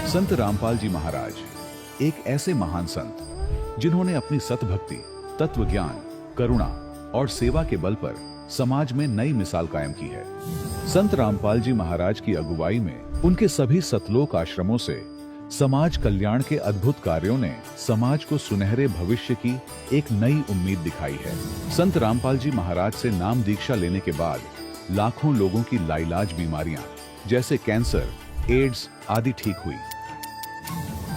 संत रामपाल जी महाराज एक ऐसे महान संत जिन्होंने अपनी सतभक्ति, तत्व ज्ञान, करुणा और सेवा के बल पर समाज में नई मिसाल कायम की है। संत रामपाल जी महाराज की अगुवाई में उनके सभी सतलोक आश्रमों से समाज कल्याण के अद्भुत कार्यों ने समाज को सुनहरे भविष्य की एक नई उम्मीद दिखाई है। संत रामपाल जी महाराज से नाम दीक्षा लेने के बाद लाखों लोगों की लाइलाज बीमारियां जैसे कैंसर, एड्स आदि ठीक हुई।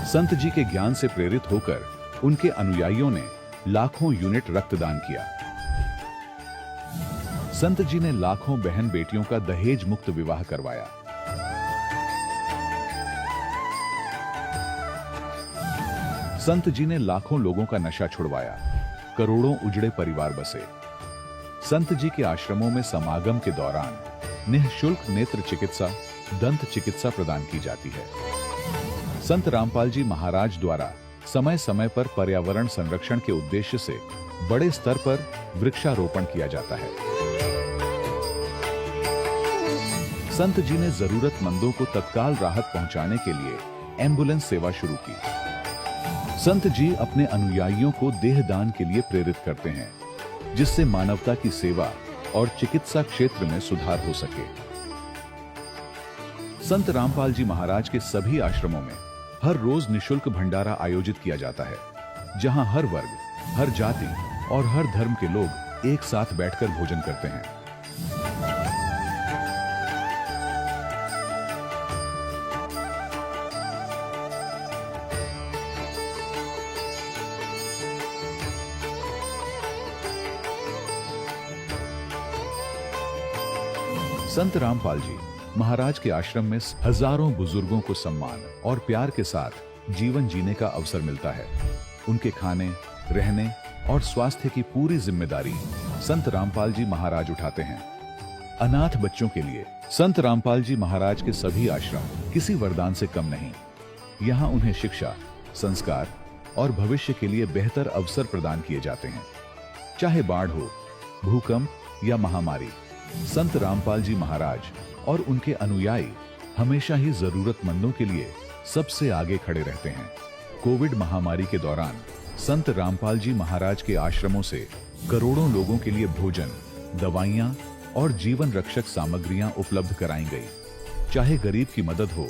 संत जी के ज्ञान से प्रेरित होकर उनके अनुयायियों ने लाखों यूनिट रक्तदान किया। संत जी ने लाखों बहन बेटियों का दहेज मुक्त विवाह करवाया। संत जी ने लाखों लोगों का नशा छुड़वाया, करोड़ों उजड़े परिवार बसे। संत जी के आश्रमों में समागम के दौरान निःशुल्क नेत्र चिकित्सा, दंत चिकित्सा प्रदान की जाती है। संत रामपाल जी महाराज द्वारा समय समय पर पर्यावरण संरक्षण के उद्देश्य से बड़े स्तर पर वृक्षारोपण किया जाता है। संत जी ने जरूरतमंदों को तत्काल राहत पहुंचाने के लिए एम्बुलेंस सेवा शुरू की। संत जी अपने अनुयायियों को देहदान के लिए प्रेरित करते हैं, जिससे मानवता की सेवा और चिकित्सा क्षेत्र में सुधार हो सके। संत रामपाल जी महाराज के सभी आश्रमों में हर रोज निःशुल्क भंडारा आयोजित किया जाता है, जहां हर वर्ग, हर जाति और हर धर्म के लोग एक साथ बैठकर भोजन करते हैं। संत रामपाल जी महाराज के आश्रम में हजारों बुजुर्गों को सम्मान और प्यार के साथ जीवन जीने का अवसर मिलता है। उनके खाने, रहने और स्वास्थ्य की पूरी जिम्मेदारी संत रामपाल जी महाराज उठाते हैं। अनाथ बच्चों के लिए संत रामपाल जी महाराज के सभी आश्रम किसी वरदान से कम नहीं। यहाँ उन्हें शिक्षा, संस्कार और भविष्य के लिए बेहतर अवसर प्रदान किए जाते हैं। चाहे बाढ़ हो, भूकंप या महामारी, संत रामपाल जी महाराज और उनके अनुयायी हमेशा ही जरूरतमंदों के लिए सबसे आगे खड़े रहते हैं। कोविड महामारी के दौरान संत रामपाल जी महाराज के आश्रमों से करोड़ों लोगों के लिए भोजन, दवाइयां और जीवन रक्षक सामग्रियां उपलब्ध कराई गई। चाहे गरीब की मदद हो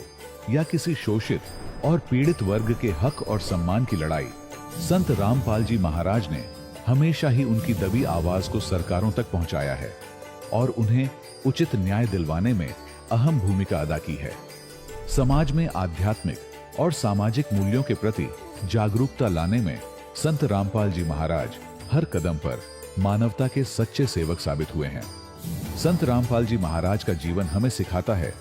या किसी शोषित और पीड़ित वर्ग के हक और सम्मान की लड़ाई, संत रामपाल जी महाराज ने हमेशा ही उनकी दबी आवाज को सरकारों तक पहुंचाया है और उन्हें उचित न्याय दिलवाने में अहम भूमिका अदा की है। समाज में आध्यात्मिक और सामाजिक मूल्यों के प्रति जागरूकता लाने में संत रामपाल जी महाराज हर कदम पर मानवता के सच्चे सेवक साबित हुए हैं। संत रामपाल जी महाराज का जीवन हमें सिखाता है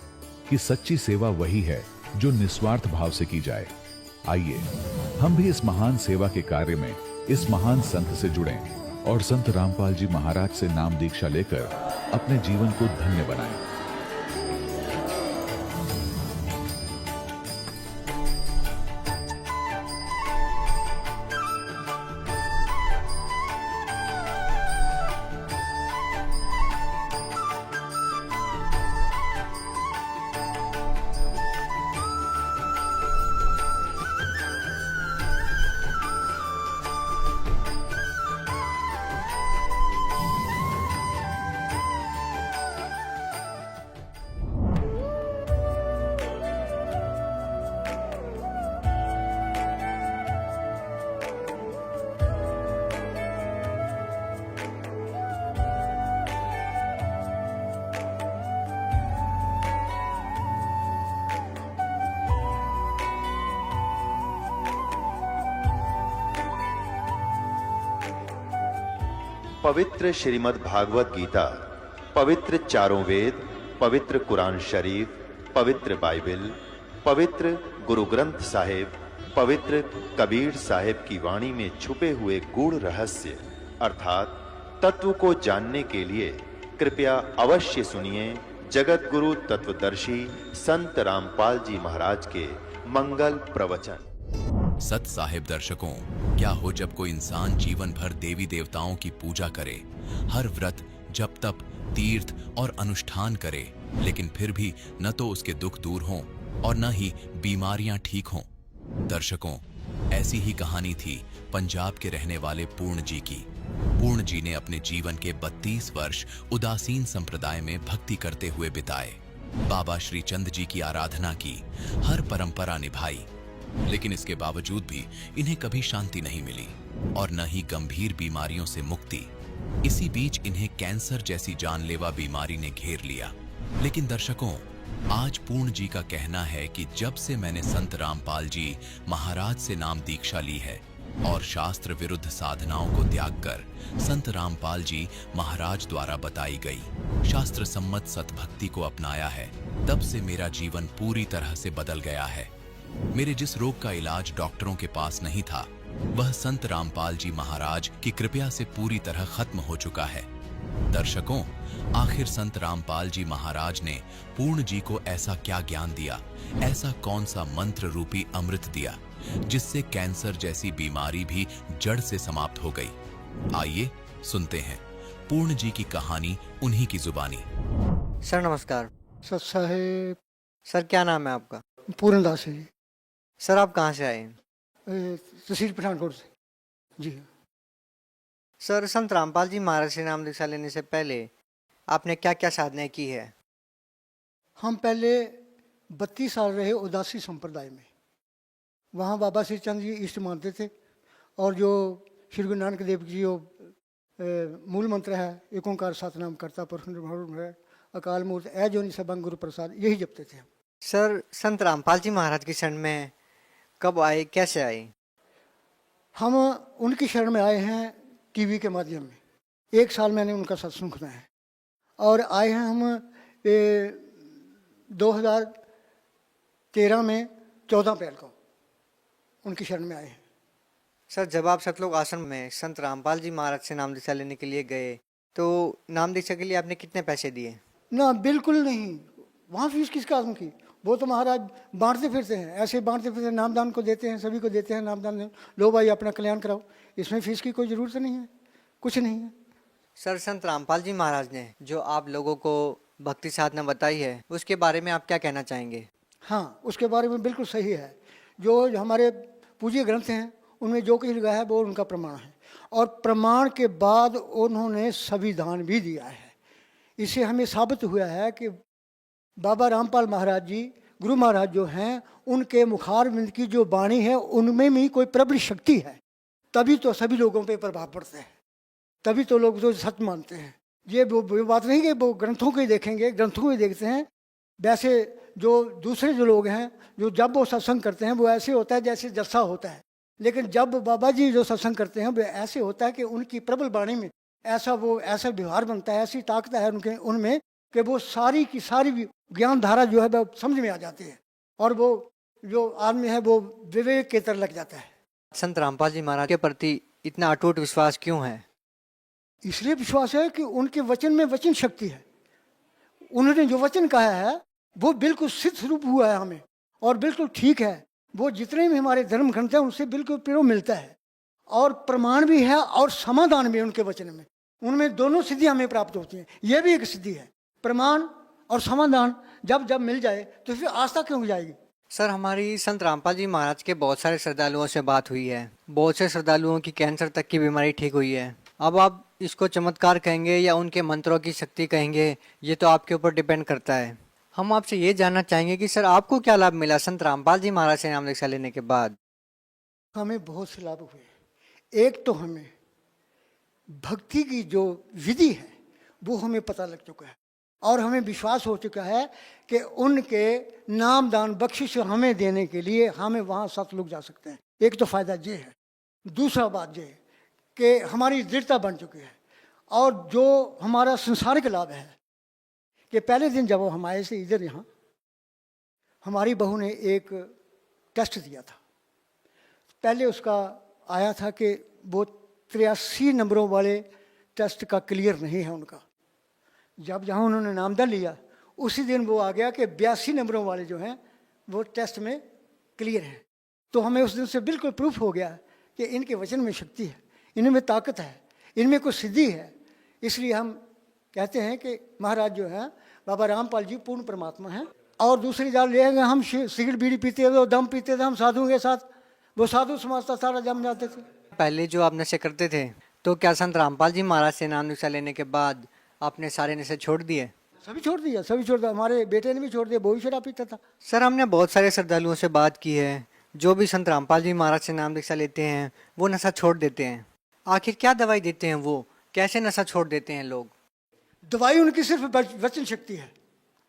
कि सच्ची सेवा वही है जो निस्वार्थ भाव से की जाए। आइए हम भी इस महान सेवा के कार्य में इस महान संत से जुड़ें और संत रामपाल जी महाराज से नाम दीक्षा लेकर अपने जीवन को धन्य बनाएं। पवित्र श्रीमद् भागवत गीता, पवित्र चारों वेद, पवित्र कुरान शरीफ, पवित्र बाइबल, पवित्र गुरु ग्रंथ साहिब, पवित्र कबीर साहिब की वाणी में छुपे हुए गूढ़ रहस्य अर्थात तत्व को जानने के लिए कृपया अवश्य सुनिए जगत गुरु तत्वदर्शी संत रामपाल जी महाराज के मंगल प्रवचन। सत साहिब दर्शकों, क्या हो जब कोई इंसान जीवन भर देवी देवताओं की पूजा करे, हर व्रत, जप तप, तीर्थ और अनुष्ठान करे, लेकिन फिर भी न तो उसके दुख दूर हों और न ही बीमारियां ठीक हों। दर्शकों, ऐसी ही कहानी थी पंजाब के रहने वाले पूर्ण जी की। पूर्ण जी ने अपने जीवन के 32 वर्ष उदासीन संप्रदाय में भक्ति करते हुए बिताए। बाबा श्री चंद जी की आराधना की, हर परंपरा निभाई, लेकिन इसके बावजूद भी इन्हें कभी शांति नहीं मिली और न ही गंभीर बीमारियों से मुक्ति। इसी बीच इन्हें कैंसर जैसी जानलेवा बीमारी ने घेर लिया। लेकिन दर्शकों, आज पूर्ण जी का कहना है कि जब से मैंने संत रामपाल जी महाराज से नाम दीक्षा ली है और शास्त्र विरुद्ध साधनाओं को त्याग कर संत रामपाल जी महाराज द्वारा बताई गई शास्त्र सम्मत सतभक्ति को अपनाया है, तब से मेरा जीवन पूरी तरह से बदल गया है। मेरे जिस रोग का इलाज डॉक्टरों के पास नहीं था, वह संत रामपाल जी महाराज की कृपा से पूरी तरह खत्म हो चुका है। दर्शकों, आखिर संत रामपाल जी महाराज ने पूर्ण जी को ऐसा क्या ज्ञान दिया, ऐसा कौन सा मंत्र रूपी अमृत दिया, जिससे कैंसर जैसी बीमारी भी जड़ से समाप्त हो गई। आइए सुनते हैं पूर्ण जी की कहानी उन्हीं की जुबानी। सर नमस्कार। सत साहेब सर क्या नाम है आपका? पूर्णदास है जी। सर आप कहाँ से आए हैं? तहसील पठानकोट से जी। सर संत रामपाल जी महाराज से नाम दीक्षा लेने से पहले आपने क्या क्या साधनाएं की है? हम पहले 32 साल रहे उदासी संप्रदाय में। वहाँ बाबा श्री चंद जी इष्ट मानते थे और जो श्री गुरु नानक देव जी जो मूल मंत्र है एक ओंकार सतनाम करता पुरख निर्भर है अकाल मूर्त ऐ जोनि सबंग गुरु प्रसाद, यही जपते थे हम। सर संत रामपाल जी महाराज की शरण में कब आए, कैसे आए? हम उनकी शरण में आए हैं टीवी के माध्यम में। 1 साल मैंने उनका सत्संग सुना है और आए हैं हम 2013 में 14 अप्रैल को उनकी शरण में आए हैं। सर जब आप सतलोक आश्रम में संत रामपाल जी महाराज से नाम दीक्षा लेने के लिए गए तो नाम दीक्षा के लिए आपने कितने पैसे दिए? ना बिल्कुल नहीं, वहाँ फीस किसका आदमी की, वो तो महाराज बांटते फिरते हैं, ऐसे बांटते फिरते हैं, नामदान को देते हैं, सभी को देते हैं नामदान, लो भाई अपना कल्याण कराओ। इसमें फीस की कोई ज़रूरत नहीं है, कुछ नहीं है। सर संत रामपाल जी महाराज ने जो आप लोगों को भक्ति साधना बताई है उसके बारे में आप क्या कहना चाहेंगे? हाँ, उसके बारे में बिल्कुल सही है। जो हमारे पूज्य ग्रंथ हैं उनमें जो कुछ लिखा है वो उनका प्रमाण है और प्रमाण के बाद उन्होंने संविधान भी दिया है। इससे हमें साबित हुआ है कि बाबा रामपाल महाराज जी गुरु महाराज जो हैं उनके मुखारविंद की जो वाणी है उनमें भी कोई प्रबल शक्ति है, तभी तो सभी लोगों पे प्रभाव पड़ता है, तभी तो लोग तो सत्य मानते हैं। ये वो बात नहीं कि वो ग्रंथों को ही देखेंगे, ग्रंथों को ही देखते हैं। वैसे जो दूसरे जो लोग हैं जो जब वो सत्संग करते हैं वो ऐसे होता है जैसे जत्था होता है, लेकिन जब बाबा जी जो सत्संग करते हैं वो ऐसे होता है कि उनकी प्रबल वाणी में ऐसा व्यवहार बनता है, ऐसी ताकत है उनमें कि वो सारी की सारी ज्ञान धारा जो है वो समझ में आ जाती है और वो जो आदमी है वो विवेक के तरह लग जाता है। संत रामपाल जी महाराज के प्रति इतना अटूट विश्वास क्यों है? इसलिए विश्वास है कि उनके वचन में वचन शक्ति है। उन्होंने जो वचन कहा है वो बिल्कुल सिद्ध स्वरूप हुआ है हमें और बिल्कुल ठीक है। वो जितने भी हमारे धर्म ग्रंथ हैं उनसे बिल्कुल प्रेम मिलता है और प्रमाण भी है और समाधान भी है उनके वचन में। उनमें दोनों सिद्धि हमें प्राप्त होती हैं। ये भी एक सिद्धि है, प्रमाण और समाधान जब मिल जाए तो फिर आस्था क्यों जाएगी। सर हमारी संत रामपाल जी महाराज के बहुत सारे श्रद्धालुओं से बात हुई है, बहुत से श्रद्धालुओं की कैंसर तक की बीमारी ठीक हुई है। अब आप इसको चमत्कार कहेंगे या उनके मंत्रों की शक्ति कहेंगे, ये तो आपके ऊपर डिपेंड करता है। हम आपसे ये जानना चाहेंगे कि सर आपको क्या लाभ मिला संत रामपाल जी महाराज से नाम दीक्षा लेने के बाद? हमें बहुत से लाभ हुए। एक तो हमें भक्ति की जो विधि है वो हमें पता लग चुका है और हमें विश्वास हो चुका है कि उनके नामदान बख्शिश हमें देने के लिए हमें वहाँ सतलुक जा सकते हैं। एक तो फायदा ये है। दूसरा बात ये है कि हमारी दृढ़ता बन चुकी है और जो हमारा संसारिक लाभ है कि पहले दिन जब हम आए से इधर यहाँ हमारी बहू ने एक टेस्ट दिया था। पहले उसका आया था कि वो 83 नंबरों वाले टेस्ट का क्लियर नहीं है उनका। जब जहाँ उन्होंने नामदान लिया उसी दिन वो आ गया कि 82 नंबरों वाले जो हैं वो टेस्ट में क्लियर हैं। तो हमें उस दिन से बिल्कुल प्रूफ हो गया कि इनके वचन में शक्ति है, इनमें ताकत है, इनमें कुछ सिद्धि है। इसलिए हम कहते हैं कि महाराज जो हैं बाबा रामपाल जी पूर्ण परमात्मा हैं और दूसरी जात ले आएंगे, हम सिगरेट बीड़ी पीते थे, दम पीते थे हम साधुओं के साथ, वो साधु समाज का सारा जम जाते थे। पहले जो आप नशे करते थे, तो क्या संत रामपाल जी महाराज से नाम दीक्षा लेने के बाद आपने सारे नशे छोड़ दिए? सभी छोड़ दिया, सभी छोड़ दिया। हमारे बेटे ने भी छोड़ दिया, वो भी शराब पीता था। सर, हमने बहुत सारे श्रद्धालुओं से बात की है, जो भी संत रामपाल जी महाराज से नाम दीक्षा लेते हैं वो नशा छोड़ देते हैं। आखिर क्या दवाई देते हैं वो, कैसे नशा छोड़ देते हैं लोग? दवाई उनकी सिर्फ वचन शक्ति है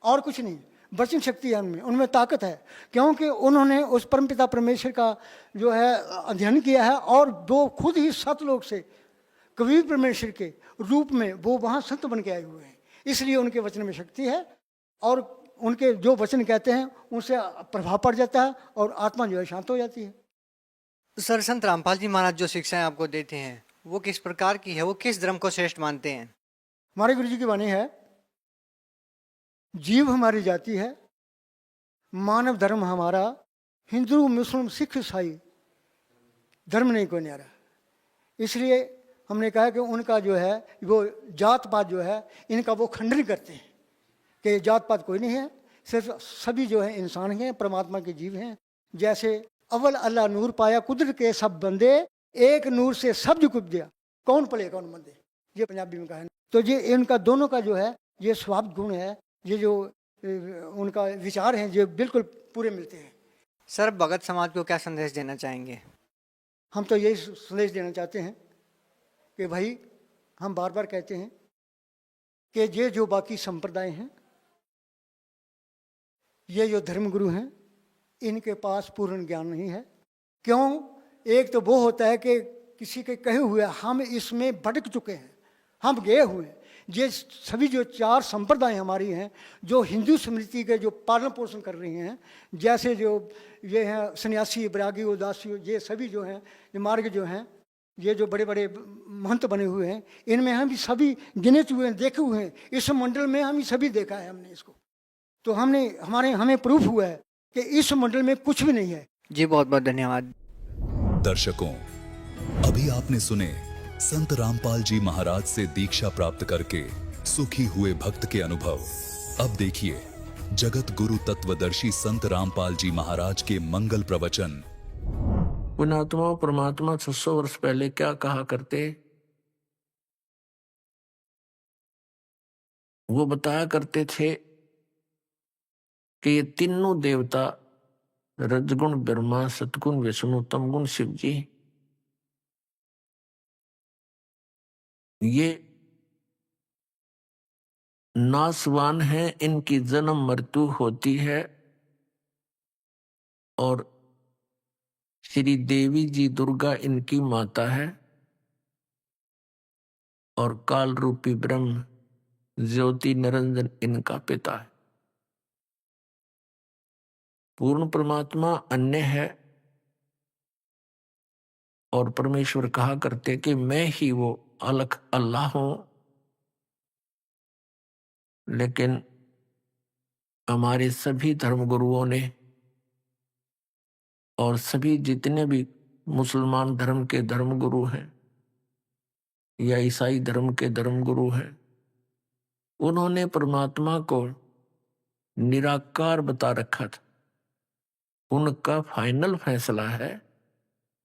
और कुछ नहीं। वचन शक्ति है उनमें, उनमें ताकत है, क्योंकि उन्होंने उस परमपिता परमेश्वर का जो है अध्ययन किया है, और वो खुद ही सतलोक से कबीर परमेश्वर के रूप में वो वहाँ संत बन के आए हुए हैं। इसलिए उनके वचन में शक्ति है, और उनके जो वचन कहते हैं उनसे प्रभाव पड़ जाता है, और आत्मा जो है शांत हो जाती है। सर, संत रामपाल जी महाराज जो शिक्षाएं आपको देते हैं वो किस प्रकार की है, वो किस धर्म को श्रेष्ठ मानते हैं? हमारे गुरु जी की वाणी है, जीव हमारी जाति है, मानव धर्म हमारा, हिंदू मुस्लिम सिख ईसाई धर्म नहीं कोई न्यारा। इसलिए हमने कहा कि उनका जो है वो जात पात जो है इनका वो खंडन करते हैं कि जात पात कोई नहीं है, सिर्फ सभी जो है इंसान हैं, परमात्मा के जीव हैं। जैसे अव्वल अल्लाह नूर पाया, कुदरत के सब बंदे, एक नूर से सब जो कुब्दिया, कौन पले कौन बंदे, ये पंजाबी में कहा है। तो ये इनका दोनों का जो है ये स्वभाव गुण है, ये जो उनका विचार हैं ये बिल्कुल पूरे मिलते हैं। सर, भगत समाज को क्या संदेश देना चाहेंगे? हम तो यही संदेश देना चाहते हैं कि भाई, हम बार बार कहते हैं कि ये जो बाकी संप्रदाय हैं, ये जो धर्मगुरु हैं, इनके पास पूर्ण ज्ञान नहीं है। क्यों? एक तो वो होता है कि किसी के कहे हुए हम इसमें भटक चुके हैं, हम गए हुए हैं। ये सभी जो चार संप्रदाय हमारी हैं, जो हिंदू स्मृति के जो पालन पोषण कर रही हैं, जैसे जो ये हैं सन्यासी, बैरागी, उदासी, ये सभी जो हैं, ये मार्ग जो हैं, ये जो बड़े बड़े महंत बने हुए हैं, इनमें हम भी सभी गिने हुए हैं, देखे हुए हैं। इस मंडल में हम सभी देखा है हमने इसको, तो हमें प्रूफ हुआ है कि इस मंडल में कुछ भी नहीं है। जी, बहुत बहुत धन्यवाद। दर्शकों, अभी आपने सुने संत रामपाल जी महाराज से दीक्षा प्राप्त करके सुखी हुए भक्त के अनुभव। अब देखिए जगत गुरु तत्वदर्शी संत रामपाल जी महाराज के मंगल प्रवचन। पुण्यात्मा परमात्मा 600 वर्ष पहले क्या कहा करते, वो बताया करते थे कि ये तीनों देवता, रजगुण ब्रह्मा, सतगुण विष्णु, तमगुण शिव जी, ये नासवान है, इनकी जन्म मृत्यु होती है, और श्री देवी जी दुर्गा इनकी माता है, और काल रूपी ब्रह्म ज्योति निरंजन इनका पिता है। पूर्ण परमात्मा अन्य है, और परमेश्वर कहा करते कि मैं ही वो अलख अल्लाह हूं। लेकिन हमारे सभी धर्मगुरुओं ने और सभी जितने भी मुसलमान धर्म के धर्मगुरु हैं या ईसाई धर्म के धर्मगुरु हैं, उन्होंने परमात्मा को निराकार बता रखा था। उनका फाइनल फैसला है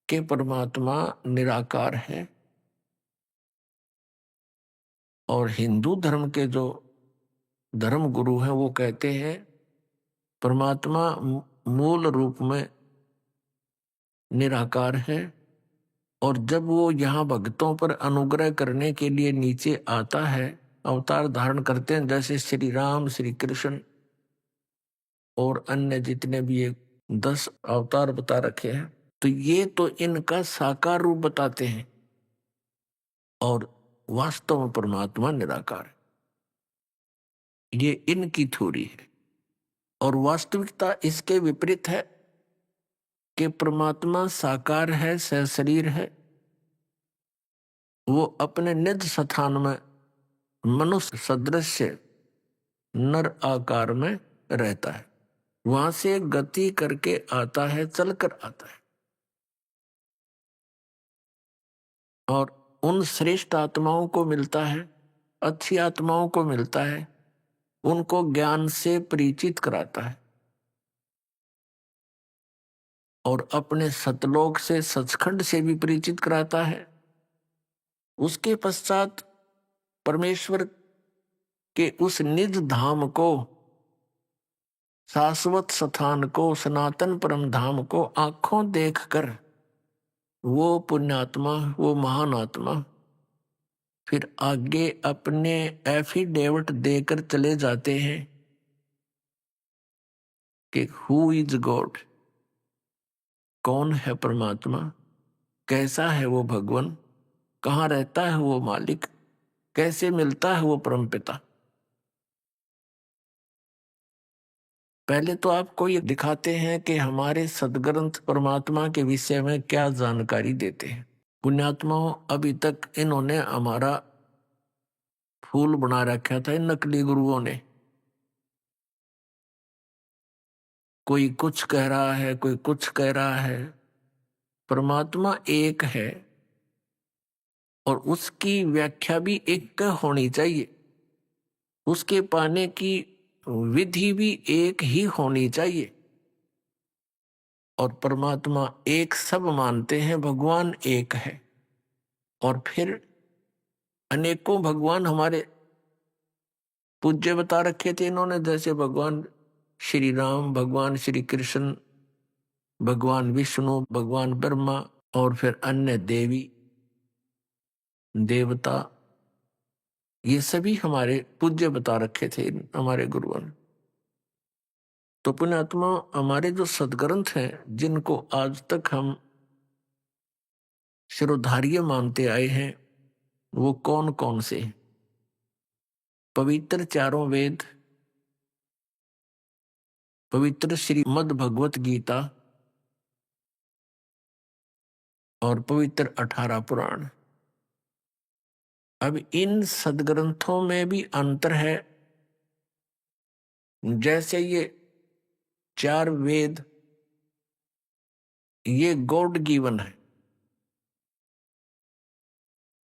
कि परमात्मा निराकार है। और हिंदू धर्म के जो धर्म गुरु हैं वो कहते हैं परमात्मा मूल रूप में निराकार है, और जब वो यहाँ भक्तों पर अनुग्रह करने के लिए नीचे आता है, अवतार धारण करते हैं, जैसे श्री राम, श्री कृष्ण और अन्य जितने भी ये 10 अवतार बता रखे हैं, तो ये तो इनका साकार रूप बताते हैं, और वास्तव में परमात्मा निराकार है। ये इनकी थ्योरी है, और वास्तविकता इसके विपरीत है कि परमात्मा साकार है, सशरीर है। वो अपने निज स्थान में मनुष्य सदृश नर आकार में रहता है, वहां से गति करके आता है, चलकर आता है, और उन श्रेष्ठ आत्माओं को मिलता है, अच्छी आत्माओं को मिलता है, उनको ज्ञान से परिचित कराता है और अपने सतलोक से, सचखंड से भी परिचित कराता है। उसके पश्चात परमेश्वर के उस निज धाम को, शाश्वत स्थान को, सनातन परम धाम को आंखों देखकर वो पुण्यात्मा, वो महान आत्मा फिर आगे अपने एफिडेविट देकर चले जाते हैं कि हु इज गॉड, कौन है परमात्मा, कैसा है वो भगवान, कहाँ रहता है वो मालिक, कैसे मिलता है वो परमपिता। पहले तो आपको ये दिखाते हैं कि हमारे सदग्रंथ परमात्मा के विषय में क्या जानकारी देते हैं। पुण्यात्माओं, अभी तक इन्होंने हमारा फूल बना रखा था इन नकली गुरुओं ने। कोई कुछ कह रहा है, कोई कुछ कह रहा है। परमात्मा एक है और उसकी व्याख्या भी एक होनी चाहिए, उसके पाने की विधि भी एक ही होनी चाहिए। और परमात्मा एक सब मानते हैं, भगवान एक है। और फिर अनेकों भगवान हमारे पूज्य बता रखे थे इन्होंने, जैसे भगवान श्री राम, भगवान श्री कृष्ण, भगवान विष्णु, भगवान ब्रह्मा और फिर अन्य देवी देवता, ये सभी हमारे पूज्य बता रखे थे हमारे गुरुओं ने। तो पुण्यात्मा, हमारे जो सदग्रंथ हैं जिनको आज तक हम शिरोधार्य मानते आए हैं, वो कौन कौन से? पवित्र चारों वेद, पवित्र श्रीमद् भगवत गीता और पवित्र 18 पुराण। अब इन सदग्रंथों में भी अंतर है। जैसे ये 4 वेद, ये गॉड गिवन है,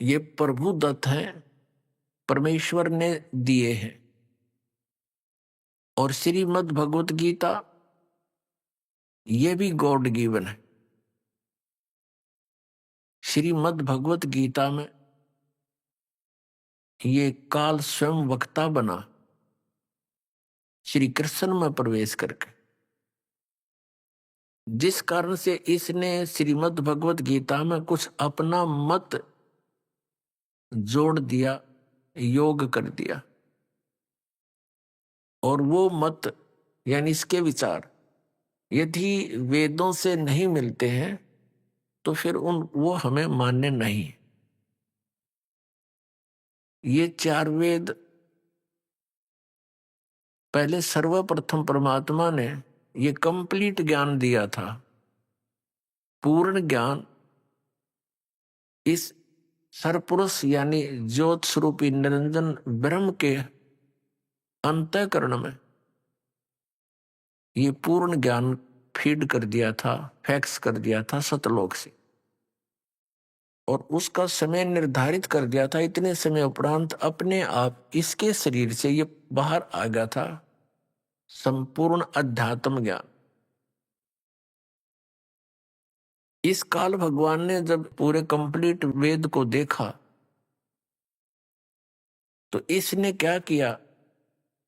ये प्रभु दत्त हैं, परमेश्वर ने दिए हैं। और श्रीमद् भगवत गीता, ये भी गॉड गिवन है। श्रीमद् भगवत गीता में ये काल स्वयं वक्ता बना श्री कृष्ण में प्रवेश करके, जिस कारण से इसने श्रीमद् भगवत गीता में कुछ अपना मत जोड़ दिया, योग कर दिया। और वो मत यानी इसके विचार यदि वेदों से नहीं मिलते हैं तो फिर वो हमें मान्य नहीं। ये 4 वेद पहले सर्वप्रथम परमात्मा ने ये कंप्लीट ज्ञान दिया था, पूर्ण ज्ञान इस सरपुरुष यानी ज्योत स्वरूपी निरंजन ब्रह्म के अंतःकरण में ये पूर्ण ज्ञान फीड कर दिया था, फैक्स कर दिया था सतलोक से। और उसका समय निर्धारित कर दिया था। इतने समय उपरांत अपने आप इसके शरीर से ये बाहर आ गया था संपूर्ण अध्यात्म ज्ञान। इस काल भगवान ने जब पूरे कंप्लीट वेद को देखा तो इसने क्या किया,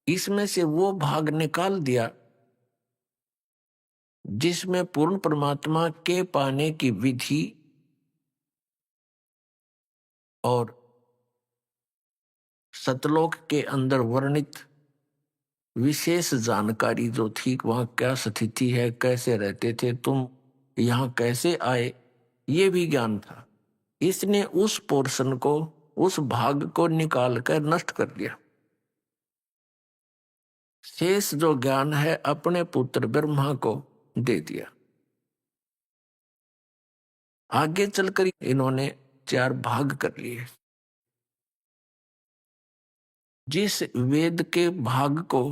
इसमें से वो भाग निकाल दिया जिसमें पूर्ण परमात्मा के पाने की विधि और सतलोक के अंदर वर्णित विशेष जानकारी जो थी, वहां क्या स्थिति है, कैसे रहते थे तुम, यहां कैसे आए, ये भी ज्ञान था। इसने उस पोर्शन को, उस भाग को निकाल कर नष्ट कर दिया। शेष जो ज्ञान है अपने पुत्र ब्रह्मा को दे दिया। आगे चलकर इन्होंने 4 भाग कर लिए। जिस वेद के भाग को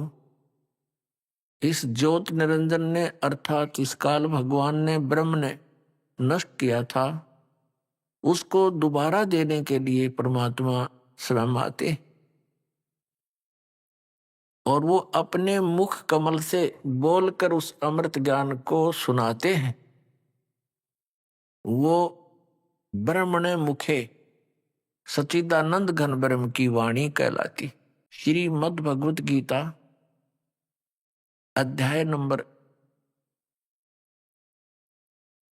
इस ज्योत निरंजन ने अर्थात इस काल भगवान ने, ब्रह्म ने नष्ट किया था, उसको दोबारा देने के लिए परमात्मा स्वयं आते। और वो अपने मुख कमल से बोलकर उस अमृत ज्ञान को सुनाते हैं, वो ब्रह्मणे मुखे सच्चिदानंद घन ब्रह्म की वाणी कहलाती। श्रीमद् भगवत गीता अध्याय नंबर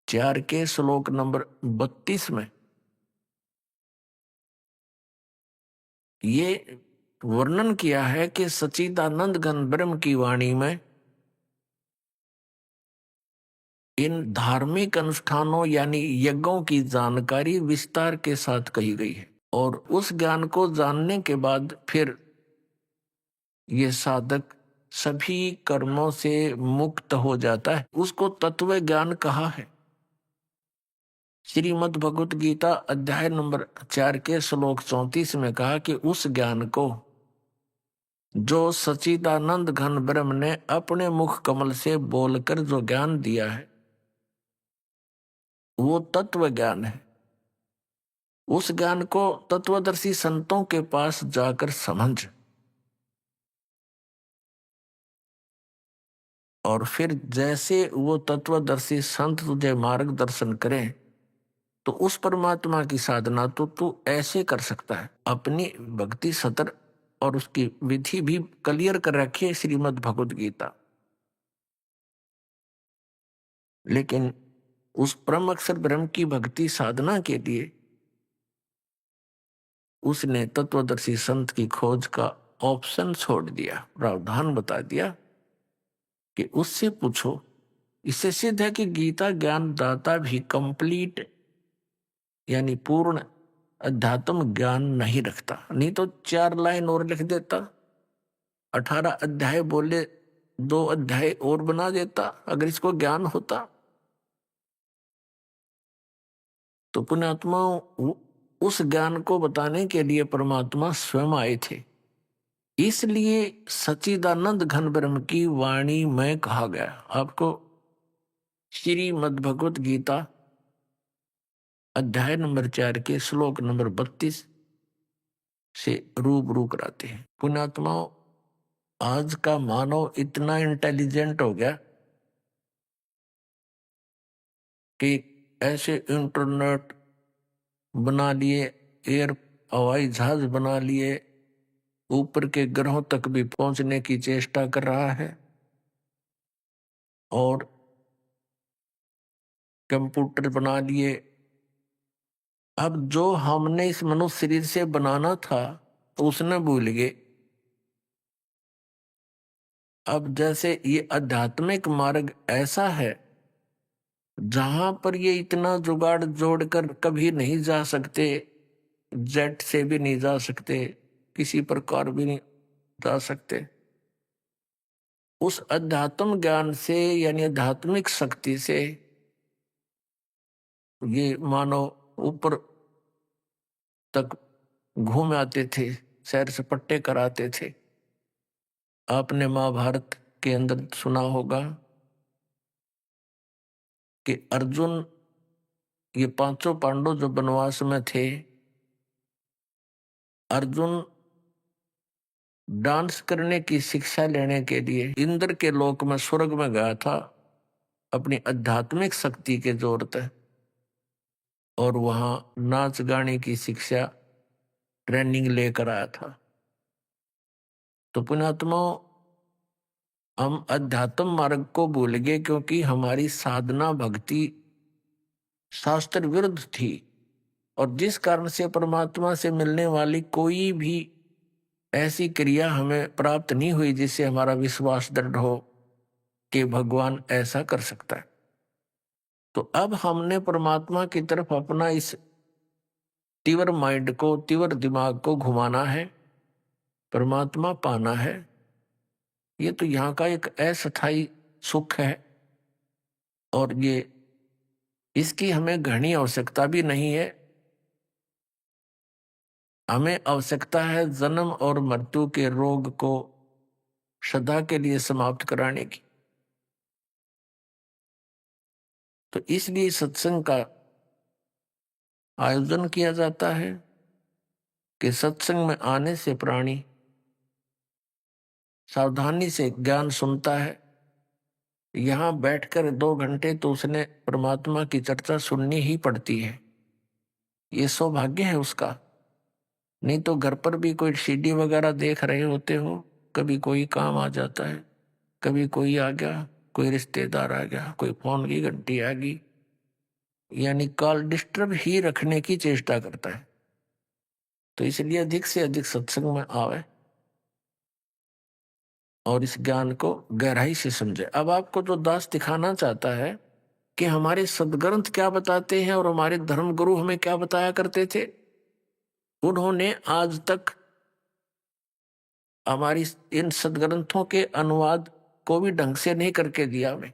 4 के श्लोक नंबर 32 में ये वर्णन किया है कि सच्चिदानंद घन ब्रह्म की वाणी में इन धार्मिक अनुष्ठानों यानी यज्ञों की जानकारी विस्तार के साथ कही गई है। और उस ज्ञान को जानने के बाद फिर ये साधक सभी कर्मों से मुक्त हो जाता है, उसको तत्व ज्ञान कहा है। श्रीमद् भगवत गीता अध्याय नंबर 4 के श्लोक 34 में कहा कि उस ज्ञान को जो सच्चिदानंद घन ब्रह्म ने अपने मुख कमल से बोलकर जो ज्ञान दिया है वो तत्व ज्ञान है। उस ज्ञान को तत्वदर्शी संतों के पास जाकर समझ और फिर जैसे वो तत्वदर्शी संत तुझे मार्गदर्शन करें तो उस परमात्मा की साधना तो तू ऐसे कर सकता है। अपनी भक्ति सतर और उसकी विधि भी क्लियर कर रखी है श्रीमद् भगवत गीता। लेकिन उस परम अक्षर ब्रह्म की भक्ति साधना के लिए उसने तत्वदर्शी संत की खोज का ऑप्शन छोड़ दिया, प्रावधान बता दिया कि उससे पूछो। इससे सिद्ध है कि गीता ज्ञान दाता भी कंप्लीट यानी पूर्ण अध्यात्म ज्ञान नहीं रखता, नहीं तो 4 लाइन और लिख देता, 18 अध्याय बोले 2 अध्याय और बना देता अगर इसको ज्ञान होता। तो पुण्यात्माओं उस ज्ञान को बताने के लिए परमात्मा स्वयं आए थे, इसलिए सच्चिदानंद घन ब्रह्म की वाणी में कहा गया। आपको श्रीमद् भगवत गीता अध्याय नंबर 4 के श्लोक नंबर 32 से रूबरू कराते हैं। पुण्यात्माओं आज का मानव इतना इंटेलिजेंट हो गया कि ऐसे इंटरनेट बना लिए, एयर हवाई जहाज बना लिए, ऊपर के ग्रहों तक भी पहुंचने की चेष्टा कर रहा है और कंप्यूटर बना लिए। अब जो हमने इस मनुष्य शरीर से बनाना था तो उसने भूल गए। अब जैसे ये आध्यात्मिक मार्ग ऐसा है जहां पर ये इतना जुगाड़ जोड़कर कभी नहीं जा सकते, जेट से भी नहीं जा सकते, किसी प्रकार भी नहीं जा सकते। उस अध्यात्म ज्ञान से यानी आध्यात्मिक शक्ति से ये मानव ऊपर तक घूम आते थे, सैर सपाटे कराते थे। आपने महाभारत के अंदर सुना होगा कि अर्जुन ये 5 पांडव जो वनवास में थे, अर्जुन डांस करने की शिक्षा लेने के लिए इंद्र के लोक में स्वर्ग में गया था अपनी आध्यात्मिक शक्ति के जोर पे, और वहां नाच गाने की शिक्षा ट्रेनिंग लेकर आया था। तो पुण्यात्माओं हम अध्यात्म मार्ग को भूल गए क्योंकि हमारी साधना भक्ति शास्त्र विरुद्ध थी, और जिस कारण से परमात्मा से मिलने वाली कोई भी ऐसी क्रिया हमें प्राप्त नहीं हुई जिससे हमारा विश्वास दृढ़ हो कि भगवान ऐसा कर सकता है। तो अब हमने परमात्मा की तरफ अपना इस तीव्र माइंड को, तीव्र दिमाग को घुमाना है, परमात्मा पाना है। ये तो यहाँ का एक अस्थायी सुख है और ये इसकी हमें घनी आवश्यकता भी नहीं है। हमें आवश्यकता है जन्म और मृत्यु के रोग को सदा के लिए समाप्त कराने की। तो इसलिए सत्संग का आयोजन किया जाता है कि सत्संग में आने से प्राणी सावधानी से ज्ञान सुनता है। यहाँ बैठकर 2 घंटे तो उसने परमात्मा की चर्चा सुननी ही पड़ती है। ये सौभाग्य है उसका। नहीं तो घर पर भी कोई सीडी वगैरह देख रहे होते हो, कभी कोई काम आ जाता है, कभी कोई आ गया, कोई रिश्तेदार आ गया, कोई फोन की घंटी आ गई, यानी कॉल डिस्टर्ब ही रखने की चेष्टा करता है। तो इसलिए अधिक से अधिक सत्संग में आवे और इस ज्ञान को गहराई से समझे। अब आपको जो दास दिखाना चाहता है कि हमारे सदग्रंथ क्या बताते हैं और हमारे धर्म गुरु हमें क्या बताया करते थे, उन्होंने आज तक हमारी इन सदग्रंथों के अनुवाद को भी ढंग से नहीं करके दिया हमें,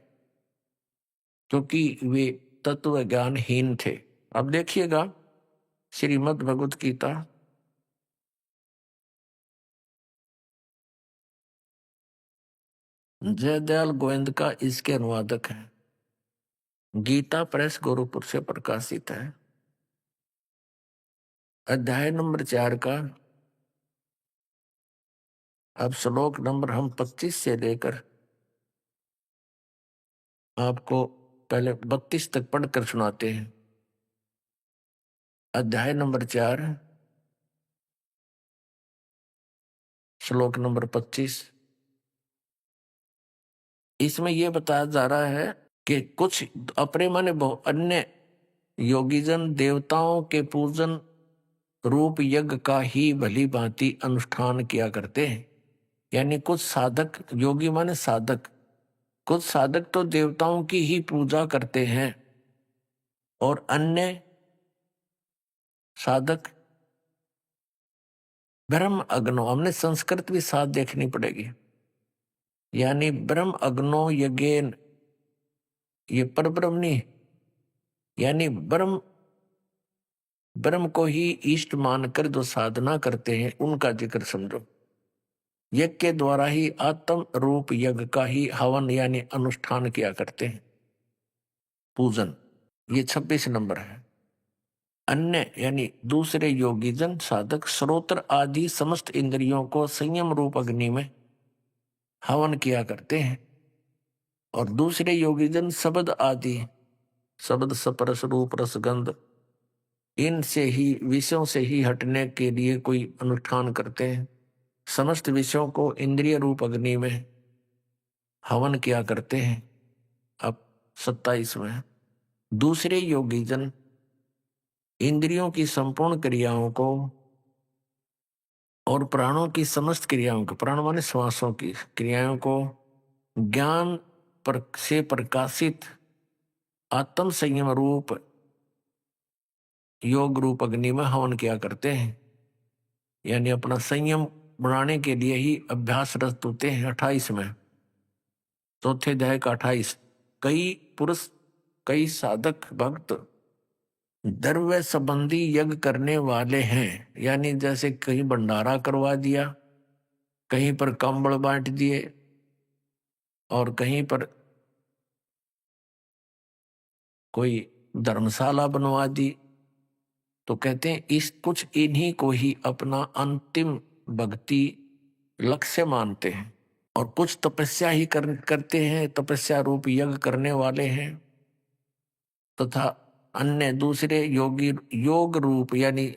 क्योंकि वे तत्व ज्ञानहीन थे। अब देखिएगा श्रीमद् भगवत गीता जयदयाल गोविंद का इसके अनुवादक है। गीता प्रेस गोरखपुर से प्रकाशित है। अध्याय नंबर 4 का अब श्लोक नंबर हम 25 से लेकर आपको पहले 32 तक पढ़कर सुनाते हैं। अध्याय नंबर 4 श्लोक नंबर 25। इसमें यह बताया जा रहा है कि कुछ अपने माने अन्य योगीजन देवताओं के पूजन रूप यज्ञ का ही भली भांति अनुष्ठान किया करते हैं। यानी कुछ साधक, योगी माने साधक, कुछ साधक तो देवताओं की ही पूजा करते हैं और अन्य साधक ब्रह्म अग्नो, हमने संस्कृत भी साथ देखनी पड़ेगी, यानी ब्रह्म अग्नो यज्ञेन, ये परब्रह्म नहीं, यानी ब्रह्म को ही इष्ट मानकर जो साधना करते हैं उनका जिक्र समझो। यज्ञ के द्वारा ही आत्म रूप यज्ञ का ही हवन यानी अनुष्ठान किया करते हैं, पूजन। ये 26 नंबर है। अन्य यानी दूसरे योगीजन साधक श्रोत्र आदि समस्त इंद्रियों को संयम रूप अग्नि में हवन किया करते हैं और दूसरे योगीजन शब्द आदि, शब्द स्पर्श रूप रसगंध, इनसे ही विषयों से ही हटने के लिए कोई अनुष्ठान करते हैं। समस्त विषयों को इंद्रिय रूप अग्नि में हवन किया करते हैं। अब 27 में दूसरे योगीजन इंद्रियों की संपूर्ण क्रियाओं को और प्राणों की समस्त क्रियाओं को, प्राण माने श्वासों की क्रियाओं को ज्ञान से प्रकाशित आत्म संयम रूप योग रूप अग्नि में हवन किया करते हैं। यानी अपना संयम बढ़ाने के लिए ही अभ्यासरत होते हैं। 28 में चौथे अध्याय का 28, कई पुरुष कई साधक भक्त द्रव्य संबंधी यज्ञ करने वाले हैं, यानी जैसे कहीं भंडारा करवा दिया, कहीं पर कंबल बांट दिए और कहीं पर कोई धर्मशाला बनवा दी, तो कहते हैं इस कुछ इन्हीं को ही अपना अंतिम भक्ति लक्ष्य मानते हैं। और कुछ तपस्या ही करते हैं, तपस्या रूप यज्ञ करने वाले हैं, तथा अन्य दूसरे योगी योग रूप यानी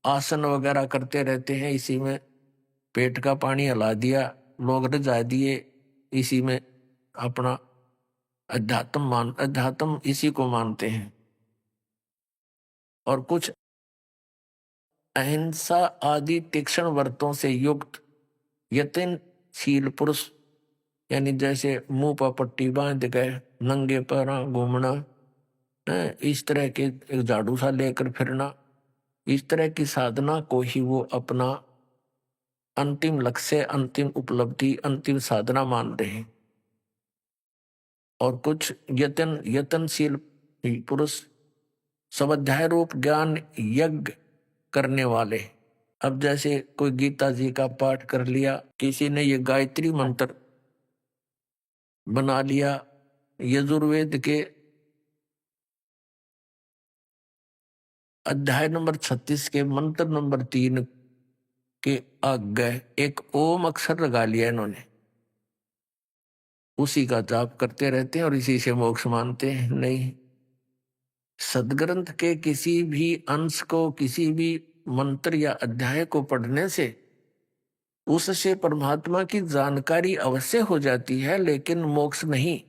आसन वगैरह करते रहते हैं। इसी में पेट का पानी हिला दिया, लोग रजा दिए, इसी में अपना अध्यात्म इसी को मानते हैं। और कुछ अहिंसा आदि तीक्ष्ण व्रतों से युक्त यत्नशील पुरुष, यानी जैसे मुंह पर पट्टी बांध गए, नंगे पैर घूमना, इस तरह के एक झाड़ू सा लेकर फिरना, इस तरह की साधना को ही वो अपना अंतिम लक्ष्य, अंतिम उपलब्धि, अंतिम साधना मानते हैं। और कुछ यत्नशील पुरुष स्वाध्याय रूप ज्ञान यज्ञ करने वाले। अब जैसे कोई गीता जी का पाठ कर लिया, किसी ने ये गायत्री मंत्र बना लिया, यजुर्वेद के अध्याय नंबर 36 के मंत्र नंबर 3 के आगे एक ओम अक्षर लगा लिया इन्होंने, उसी का जाप करते रहते हैं और इसी से मोक्ष मानते हैं। नहीं, सदग्रंथ के किसी भी अंश को, किसी भी मंत्र या अध्याय को पढ़ने से उससे परमात्मा की जानकारी अवश्य हो जाती है, लेकिन मोक्ष नहीं।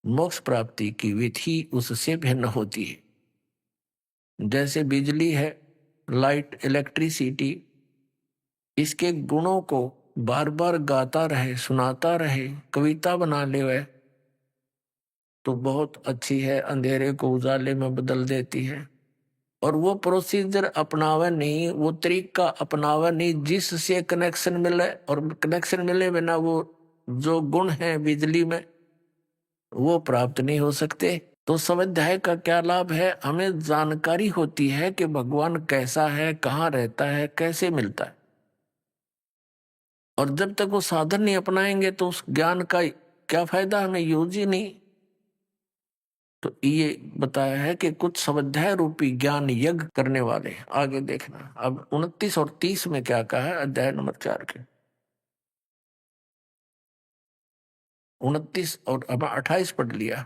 मोक्ष प्राप्ति की विधि उससे भिन्न होती है। जैसे बिजली है, लाइट, इलेक्ट्रिसिटी, इसके गुणों को बार बार गाता रहे, सुनाता रहे, कविता बना ले वह तो बहुत अच्छी है, अंधेरे को उजाले में बदल देती है। और वो प्रोसीजर अपनावे नहीं, वो तरीका अपनावे नहीं जिससे कनेक्शन मिले, और कनेक्शन मिले बिना वो जो गुण है बिजली में वो प्राप्त नहीं हो सकते। तो स्वाध्याय का क्या लाभ है? हमें जानकारी होती है कि भगवान कैसा है, कहाँ रहता है, कैसे मिलता है। और जब तक वो साधन नहीं अपनाएंगे तो उस ज्ञान का क्या फायदा, हमें यूज ही नहीं। तो ये बताया है कि कुछ स्वाध्याय रूपी ज्ञान यज्ञ करने वाले। आगे देखना अब 29 और 30 में क्या कहा है अध्याय नंबर 4 के। 29 और अब 28 पढ़ लिया।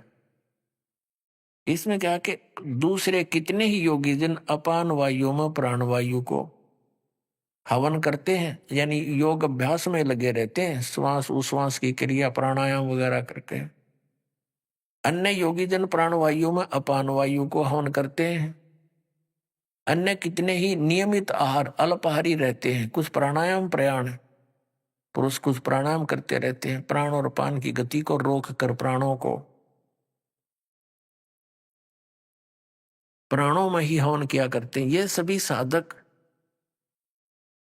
इसमें क्या कि दूसरे कितने ही योगी जन अपान वायु में प्राणवायु को हवन करते हैं, यानी योग अभ्यास में लगे रहते हैं, श्वास उश्वास की क्रिया प्राणायाम वगैरह करके। अन्य योगी जन प्राणवायु में अपान वायु को हवन करते हैं। अन्य कितने ही नियमित आहार अल्पाहारी रहते हैं, कुछ प्राणायाम प्रयाण पुरुष कुछ प्राणायाम करते रहते हैं, प्राण और पान की गति को रोक कर प्राणों में ही हवन किया करते हैं। ये सभी साधक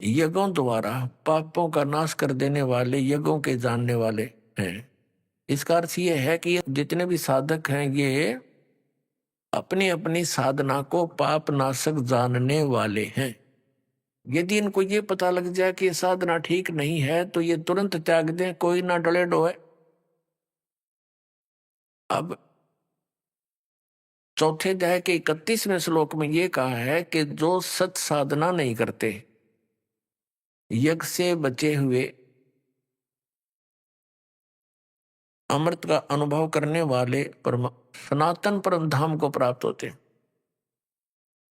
यज्ञों द्वारा पापों का नाश कर देने वाले, यज्ञों के जानने वाले हैं। इसका अर्थ ये है कि जितने भी साधक हैं ये अपनी अपनी साधना को पाप नाशक जानने वाले हैं। यदि इनको ये पता लग जाए कि साधना ठीक नहीं है तो ये तुरंत त्याग दें, कोई ना डले डोए। अब चौथे अध्याय के 31वें श्लोक में ये कहा है कि जो सत साधना नहीं करते, यज्ञ से बचे हुए अमृत का अनुभव करने वाले सनातन परम धाम को प्राप्त होते।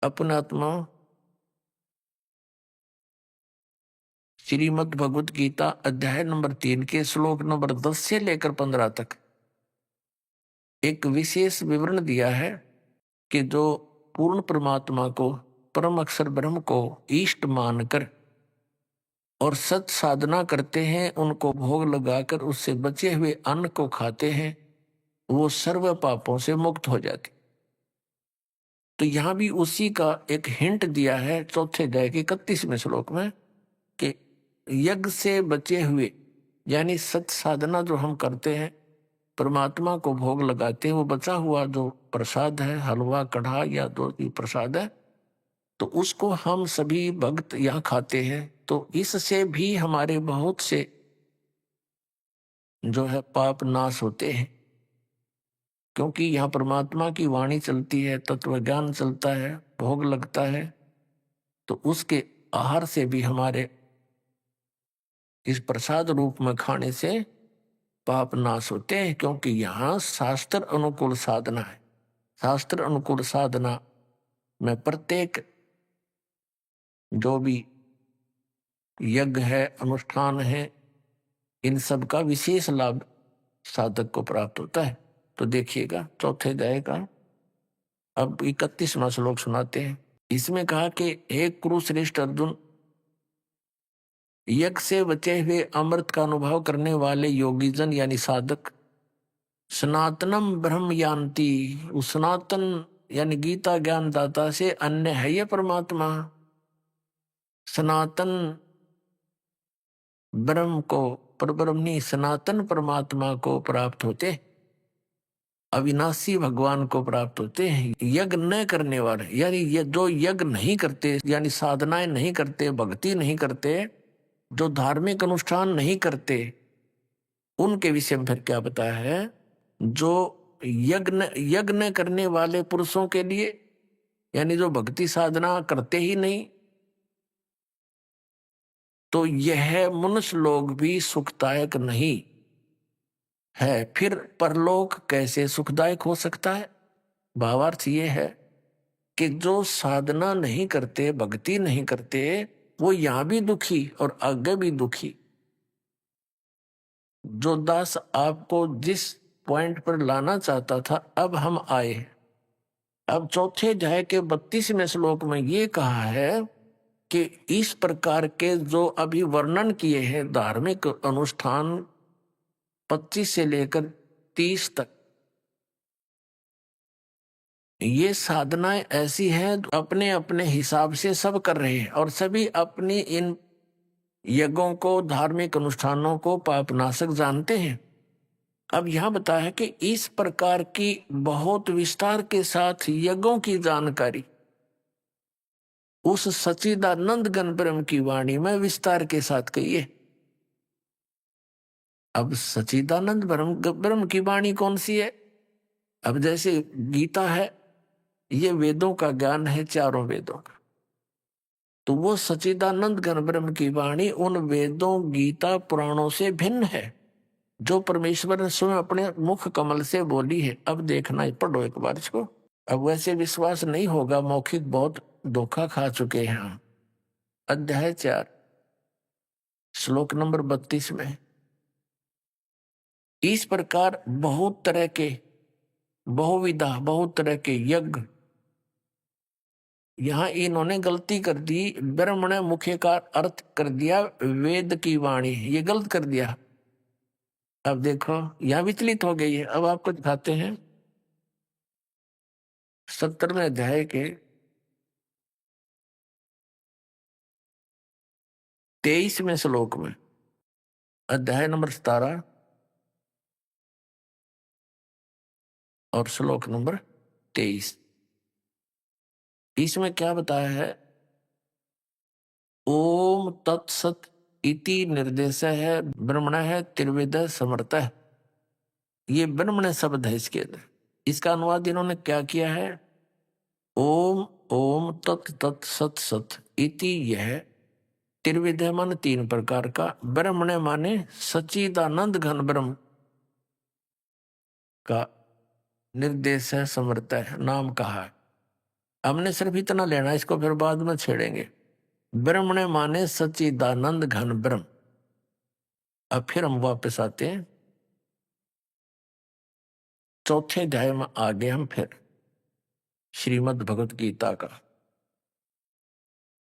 अपनात्मा श्रीमद् भगवत गीता अध्याय नंबर 3 के श्लोक नंबर 10 से लेकर 15 तक एक विशेष विवरण दिया है कि जो पूर्ण परमात्मा को, परम अक्षर ब्रह्म को इष्ट मानकर और सत साधना करते हैं, उनको भोग लगाकर उससे बचे हुए अन्न को खाते हैं, वो सर्व पापों से मुक्त हो जाते। तो यहां भी उसी का एक हिंट दिया है चौथे अध्याय के 31वें श्लोक में कि यज्ञ से बचे हुए, यानी सत साधना जो हम करते हैं, परमात्मा को भोग लगाते हैं, वो बचा हुआ जो प्रसाद है, हलवा कढ़ा या दो की प्रसाद है, तो उसको हम सभी भक्त यहाँ खाते हैं। तो इससे भी हमारे बहुत से जो है पाप नाश होते हैं, क्योंकि यहाँ परमात्मा की वाणी चलती है, तत्व ज्ञान चलता है, भोग लगता है, तो उसके आहार से भी हमारे इस प्रसाद रूप में खाने से पाप नाश होते हैं। क्योंकि यहाँ शास्त्र अनुकूल साधना है। शास्त्र अनुकूल साधना में प्रत्येक जो भी यज्ञ है, अनुष्ठान है, इन सब का विशेष लाभ साधक को प्राप्त होता है। तो देखिएगा चौथे अध्याय का अब 31वां श्लोक सुनाते हैं। इसमें कहा कि हे कुरुश्रेष्ठ अर्जुन, यज्ञ से बचे हुए अमृत का अनुभव करने वाले योगीजन यानी साधक सनातनम ब्रह्म यान्ति, उस सनातन यानी गीता ज्ञान दाता से अन्य है ये परमात्मा। सनातन ब्रह्म को, परब्रह्म नहीं, सनातन परमात्मा को प्राप्त होते, अविनाशी भगवान को प्राप्त होते हैं। यज्ञ न करने वाले, यानी ये जो यज्ञ नहीं करते, यानी साधनाएं नहीं करते, भक्ति नहीं करते, जो धार्मिक अनुष्ठान नहीं करते, उनके विषय में फिर क्या बताया है? जो यज्ञ न करने वाले पुरुषों के लिए, यानी जो भक्ति साधना करते ही नहीं, तो यह मनुष्य लोग भी सुखदायक नहीं है, फिर परलोक कैसे सुखदायक हो सकता है? भावार्थ ये है कि जो साधना नहीं करते, भक्ति नहीं करते, वो यहां भी दुखी और आगे भी दुखी। जो दास आपको जिस पॉइंट पर लाना चाहता था, अब हम आए। अब चौथे अध्याय के 32वें श्लोक में ये कहा है कि इस प्रकार के जो अभी वर्णन किए हैं धार्मिक अनुष्ठान 25 से लेकर 30 तक, ये साधनाएं ऐसी हैं अपने अपने हिसाब से सब कर रहे हैं और सभी अपनी इन यज्ञों को, धार्मिक अनुष्ठानों को पापनाशक जानते हैं। अब यहां बताया है कि इस प्रकार की बहुत विस्तार के साथ यज्ञों की जानकारी उस सच्चिदानंद घन ब्रह्म की वाणी में विस्तार के साथ कही है। अब सच्चिदानंद ब्रह्म की वाणी कौन सी है? अब जैसे गीता है, ये वेदों का ज्ञान है, चारों वेदों का। तो वो सच्चिदानंद घन ब्रह्म की वाणी उन वेदों, गीता, पुराणों से भिन्न है, जो परमेश्वर ने स्वयं अपने मुख कमल से बोली है। अब देखना, पढ़ो एक बार इसको। अब वैसे विश्वास नहीं होगा, मौखिक बहुत धोखा खा चुके हैं हम। अध्याय 4 श्लोक नंबर 32 में इस प्रकार बहुत तरह के, बहुविधा, बहुत तरह के यज्ञ, यहां इन्होंने गलती कर दी। ब्रह्मण मुख्य का अर्थ कर दिया वेद की वाणी, ये गलत कर दिया। अब देखो यहां विचलित हो गई है। अब आपको दिखाते हैं 17वें अध्याय के 23वें श्लोक में, अध्याय नंबर 17 और श्लोक नंबर 23, इसमें क्या बताया है? ओम तत्सत इति निर्देश है, ब्रह्मण है, त्रिविध समर्थ है। ये ब्रह्मण शब्द है इसके अंदर। इसका अनुवाद इन्होंने क्या किया है? ओम ओम तत् तत् सत सत इति, यह त्रिविध मन 3 प्रकार का, ब्रह्मण माने सच्चिदानंद घन ब्रह्म का निर्देश है, समर्थ है, नाम कहा है। हमने सिर्फ इतना लेना, इसको फिर बाद में छेड़ेंगे। ब्रह्मण माने सच्चिदानंद घन ब्रह्म। अब फिर हम वापस आते हैं चौथे अध्याय में, आगे हम फिर श्रीमद् भगवत गीता का।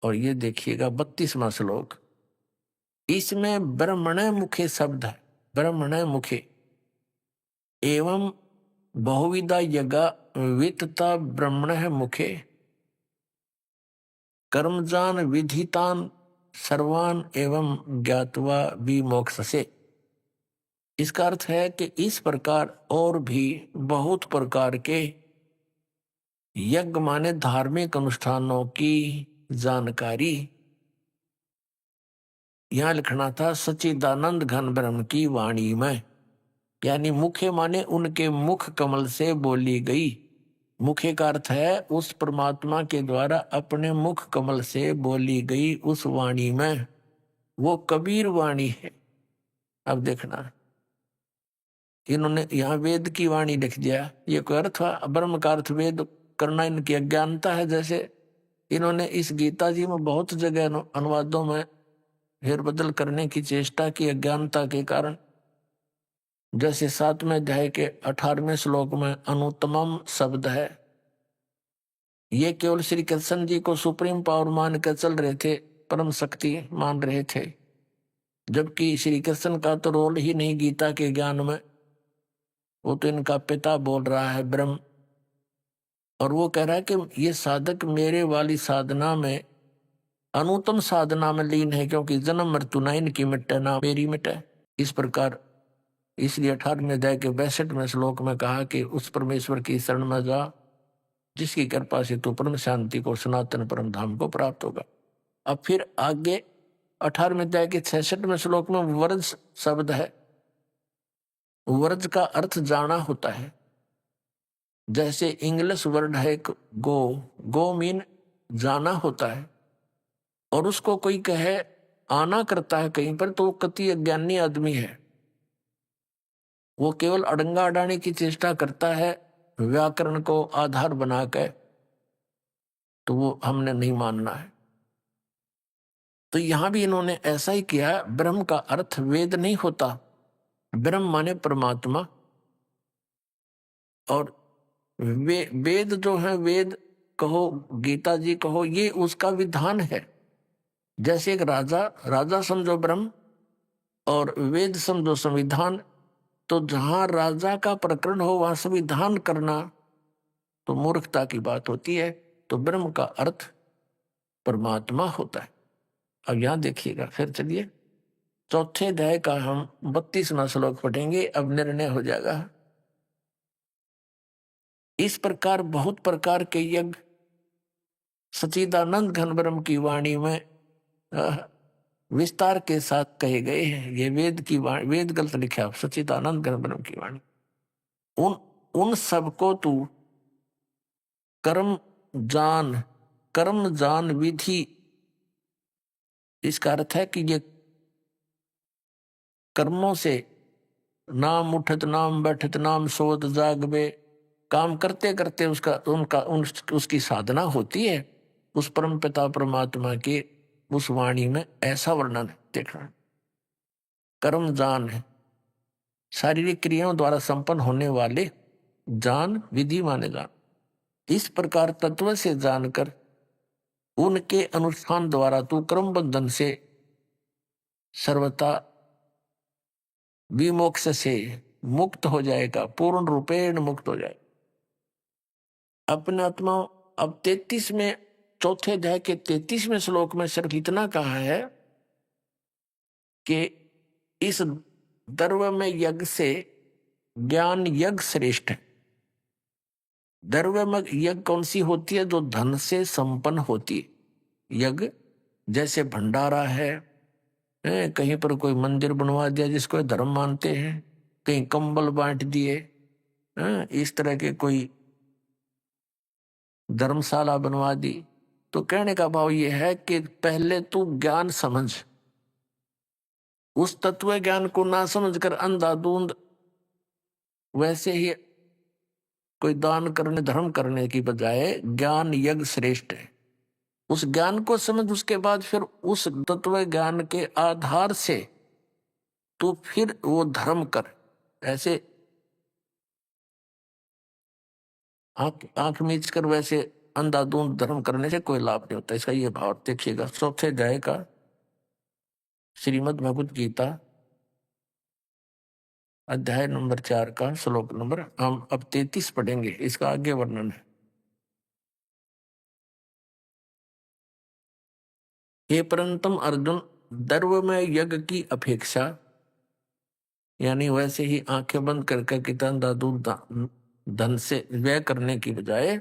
और ये देखिएगा 32वां श्लोक, इसमें ब्रह्मण मुखे शब्द है। ब्रह्मण मुखे एवं बहुविधा यज्ञ वित्तता ब्रह्मण मुखे कर्मजान विधितान सर्वान एवं ज्ञातवा विमोक्ष से। इसका अर्थ है कि इस प्रकार और भी बहुत प्रकार के यज्ञ माने धार्मिक अनुष्ठानों की जानकारी यहां लिखना था सच्चिदानंद घन ब्रह्म की वाणी में, यानी मुखे माने उनके मुख कमल से बोली गई। मुखे का अर्थ है उस परमात्मा के द्वारा अपने मुख कमल से बोली गई उस वाणी में, वो कबीर वाणी है। अब देखना, इन्होंने यहां वेद की वाणी लिख दिया, ये कोई अर्थ हुआ? ब्रह्म का अर्थ वेद करना इनकी अज्ञानता है। जैसे इन्होंने इस गीता जी में बहुत जगह अनुवादों में फेर बदल करने की चेष्टा की अज्ञानता के कारण। जैसे 7वें अध्याय के 18वें श्लोक में अनुत्तमम शब्द है, ये केवल श्री कृष्ण जी को सुप्रीम पावर मान कर चल रहे थे, परम शक्ति मान रहे थे, जबकि श्री कृष्ण का तो रोल ही नहीं गीता के ज्ञान में। वो तो इनका पिता बोल रहा है ब्रह्म, और वो कह रहा है कि ये साधक मेरे वाली साधना में, अनुत्तम साधना में लीन है, क्योंकि जन्म मृत्यु ना इनकी मिटे ना मेरी मिटे। इस प्रकार इसलिए 18वें अध्याय के 62वें श्लोक में कहा कि उस परमेश्वर की शरण में जा जिसकी कृपा से तू परम शांति को, सनातन परम धाम को प्राप्त होगा। अब फिर आगे 18वें अध्याय के 66वें श्लोक में वर्ज शब्द है। वर्ज का अर्थ जाना होता है। जैसे इंग्लिश वर्ड है गो, गो मीन जाना होता है, और उसको कोई कहे आना करता है कहीं पर तो वो कति अज्ञानी आदमी है। वो केवल अड़ंगा अड़ाने की चेष्टा करता है व्याकरण को आधार बना के, तो वो हमने नहीं मानना है। तो यहां भी इन्होंने ऐसा ही किया। ब्रह्म का अर्थ वेद नहीं होता, ब्रह्म माने परमात्मा। और वेद जो है, वेद कहो गीता जी कहो, ये उसका विधान है। जैसे एक राजा समझो ब्रह्म और वेद समझो संविधान। तो जहां राजा का प्रकरण हो वहां संविधान करना तो मूर्खता की बात होती है। तो ब्रह्म का अर्थ परमात्मा होता है। अब यहां देखिएगा, फिर चलिए चौथे अध्याय का हम 32वां श्लोक पढ़ेंगे। अब निर्णय हो जाएगा। इस प्रकार बहुत प्रकार के यज्ञ सच्चिदानंद घन ब्रह्म की वाणी में विस्तार के साथ कहे गए हैं। ये वेद की वाणी, वेद गलत लिखा, सच्चिदानंद घन ब्रह्म की वाणी। उन उन सबको तू कर्म जान विधि। इसका अर्थ है कि ये कर्मों से नाम उठत नाम बैठत नाम सोत जागबे, काम करते करते उसकी साधना होती है। उस परम पिता परमात्मा के उस वाणी में ऐसा वर्णन देखना। कर्म जान है, शारीरिक क्रियाओं द्वारा संपन्न होने वाले, जान विधि माने जान। इस प्रकार तत्व से जानकर उनके अनुष्ठान द्वारा तू कर्म बंधन से सर्वथा विमोक्ष से मुक्त हो जाएगा, पूर्ण रूपेण मुक्त हो जाएगा। अपने आत्मा। अब 33 में, चौथे अध्याय के 33वें श्लोक में सिर्फ इतना कहा है कि इस द्रव्य में यज्ञ से ज्ञान यज्ञ श्रेष्ठ है। द्रव्य में यज्ञ कौन सी होती है? जो धन से संपन्न होती है। यज्ञ जैसे भंडारा है, कहीं पर कोई मंदिर बनवा दिया जिसको धर्म मानते हैं, कहीं कंबल बांट दिए, इस तरह के कोई धर्मशाला बनवा दी। तो कहने का भाव यह है कि पहले तू ज्ञान समझ। उस तत्व ज्ञान को ना समझकर अंधाधुंध वैसे ही कोई दान करने धर्म करने की बजाय ज्ञान यज्ञ श्रेष्ठ है। उस ज्ञान को समझ, उसके बाद फिर उस तत्व ज्ञान के आधार से तू फिर वो धर्म कर। ऐसे आंख मीच कर वैसे अंधाधुंध धर्म करने से कोई लाभ नहीं होता। इसका ये भाव देखिएगा। चौथे अध्याय का श्रीमद् भगवत गीता अध्याय नंबर 4 का श्लोक नंबर हम अब 33 पढ़ेंगे। इसका आगे वर्णन है। हे परंतम अर्जुन, द्रव्य में यज्ञ की अपेक्षा, यानी वैसे ही आंखें बंद करके कितना दादूर धन से व्यय करने की बजाय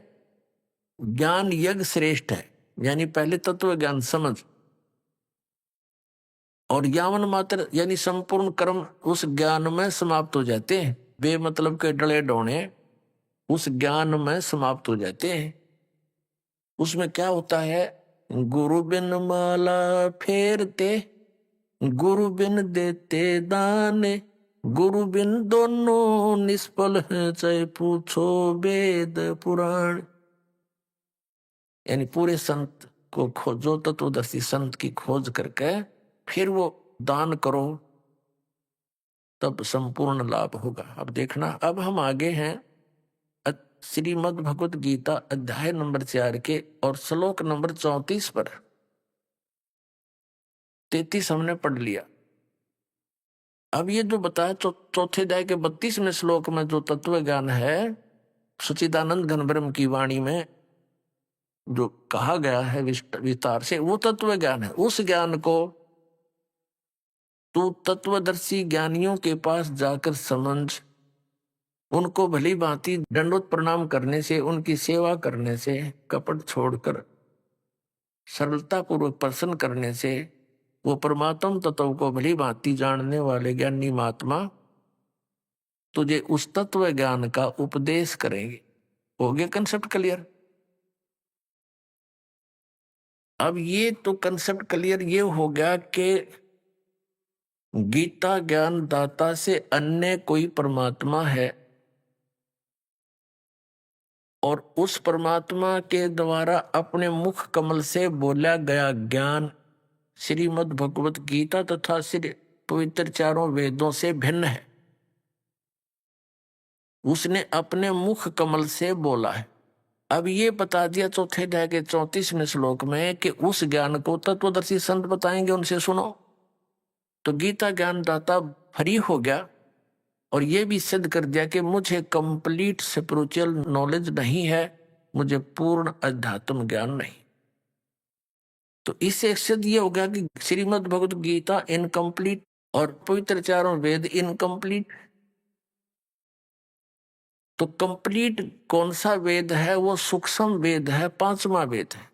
ज्ञान यज्ञ श्रेष्ठ है। यानी पहले तत्व ज्ञान समझ, और यावन मात्र यानी संपूर्ण कर्म उस ज्ञान में समाप्त हो जाते हैं। बेमतलब के डले डोने उस ज्ञान में समाप्त हो जाते हैं। उसमें क्या होता है? गुरु बिन माला फेरते, गुरु बिन देते दाने, गुरु बिन दोनों निष्फल हैं, चाहे पूछो वेद पुराण। यानी पूरे संत को खोजो, तत्वदर्शी संत की खोज करके फिर वो दान करो, तब संपूर्ण लाभ होगा। अब देखना, अब हम आगे हैं श्रीमद् भगवत गीता अध्याय नंबर 4 के और श्लोक नंबर 34 पर। 33 हमने पढ़ लिया। अब ये जो बताया चौथे अध्याय के 32वें श्लोक में जो तत्व ज्ञान है सच्चिदानंद घन ब्रह्म की वाणी में जो कहा गया है विस्तार से, वो तत्व ज्ञान है। उस ज्ञान को तू तत्वदर्शी ज्ञानियों के पास जाकर समझ, उनको भली भांति दंडोत प्रणाम करने से, उनकी सेवा करने से, कपट छोड़कर सरलता पूर्वक प्रसन्न करने से वो परमात्म तत्व को भली भांति जानने वाले ज्ञानी महात्मा तुझे उस तत्व ज्ञान का उपदेश करेंगे। हो गया कंसेप्ट क्लियर? अब ये तो कंसेप्ट क्लियर ये हो गया कि गीता ज्ञान दाता से अन्य कोई परमात्मा है और उस परमात्मा के द्वारा अपने मुख कमल से बोला गया ज्ञान श्रीमद् भगवत गीता तथा श्री पवित्र चारों वेदों से भिन्न है। उसने अपने मुख कमल से बोला है। अब ये बता दिया चौथे अध्याय के 34वें श्लोक में कि उस ज्ञान को तत्वदर्शी संत बताएंगे, उनसे सुनो। तो गीता ज्ञान दाता फ्री हो गया और ये भी सिद्ध कर दिया कि मुझे कंप्लीट स्पिरिचुअल नॉलेज नहीं है, मुझे पूर्ण अध्यात्म ज्ञान नहीं। तो इससे सिद्ध ये हो गया कि श्रीमद् भगवत गीता इनकम्प्लीट और पवित्र चारों वेद इनकम्प्लीट। तो कंप्लीट कौन सा वेद है? वो सूक्ष्म वेद है, 5वां वेद है।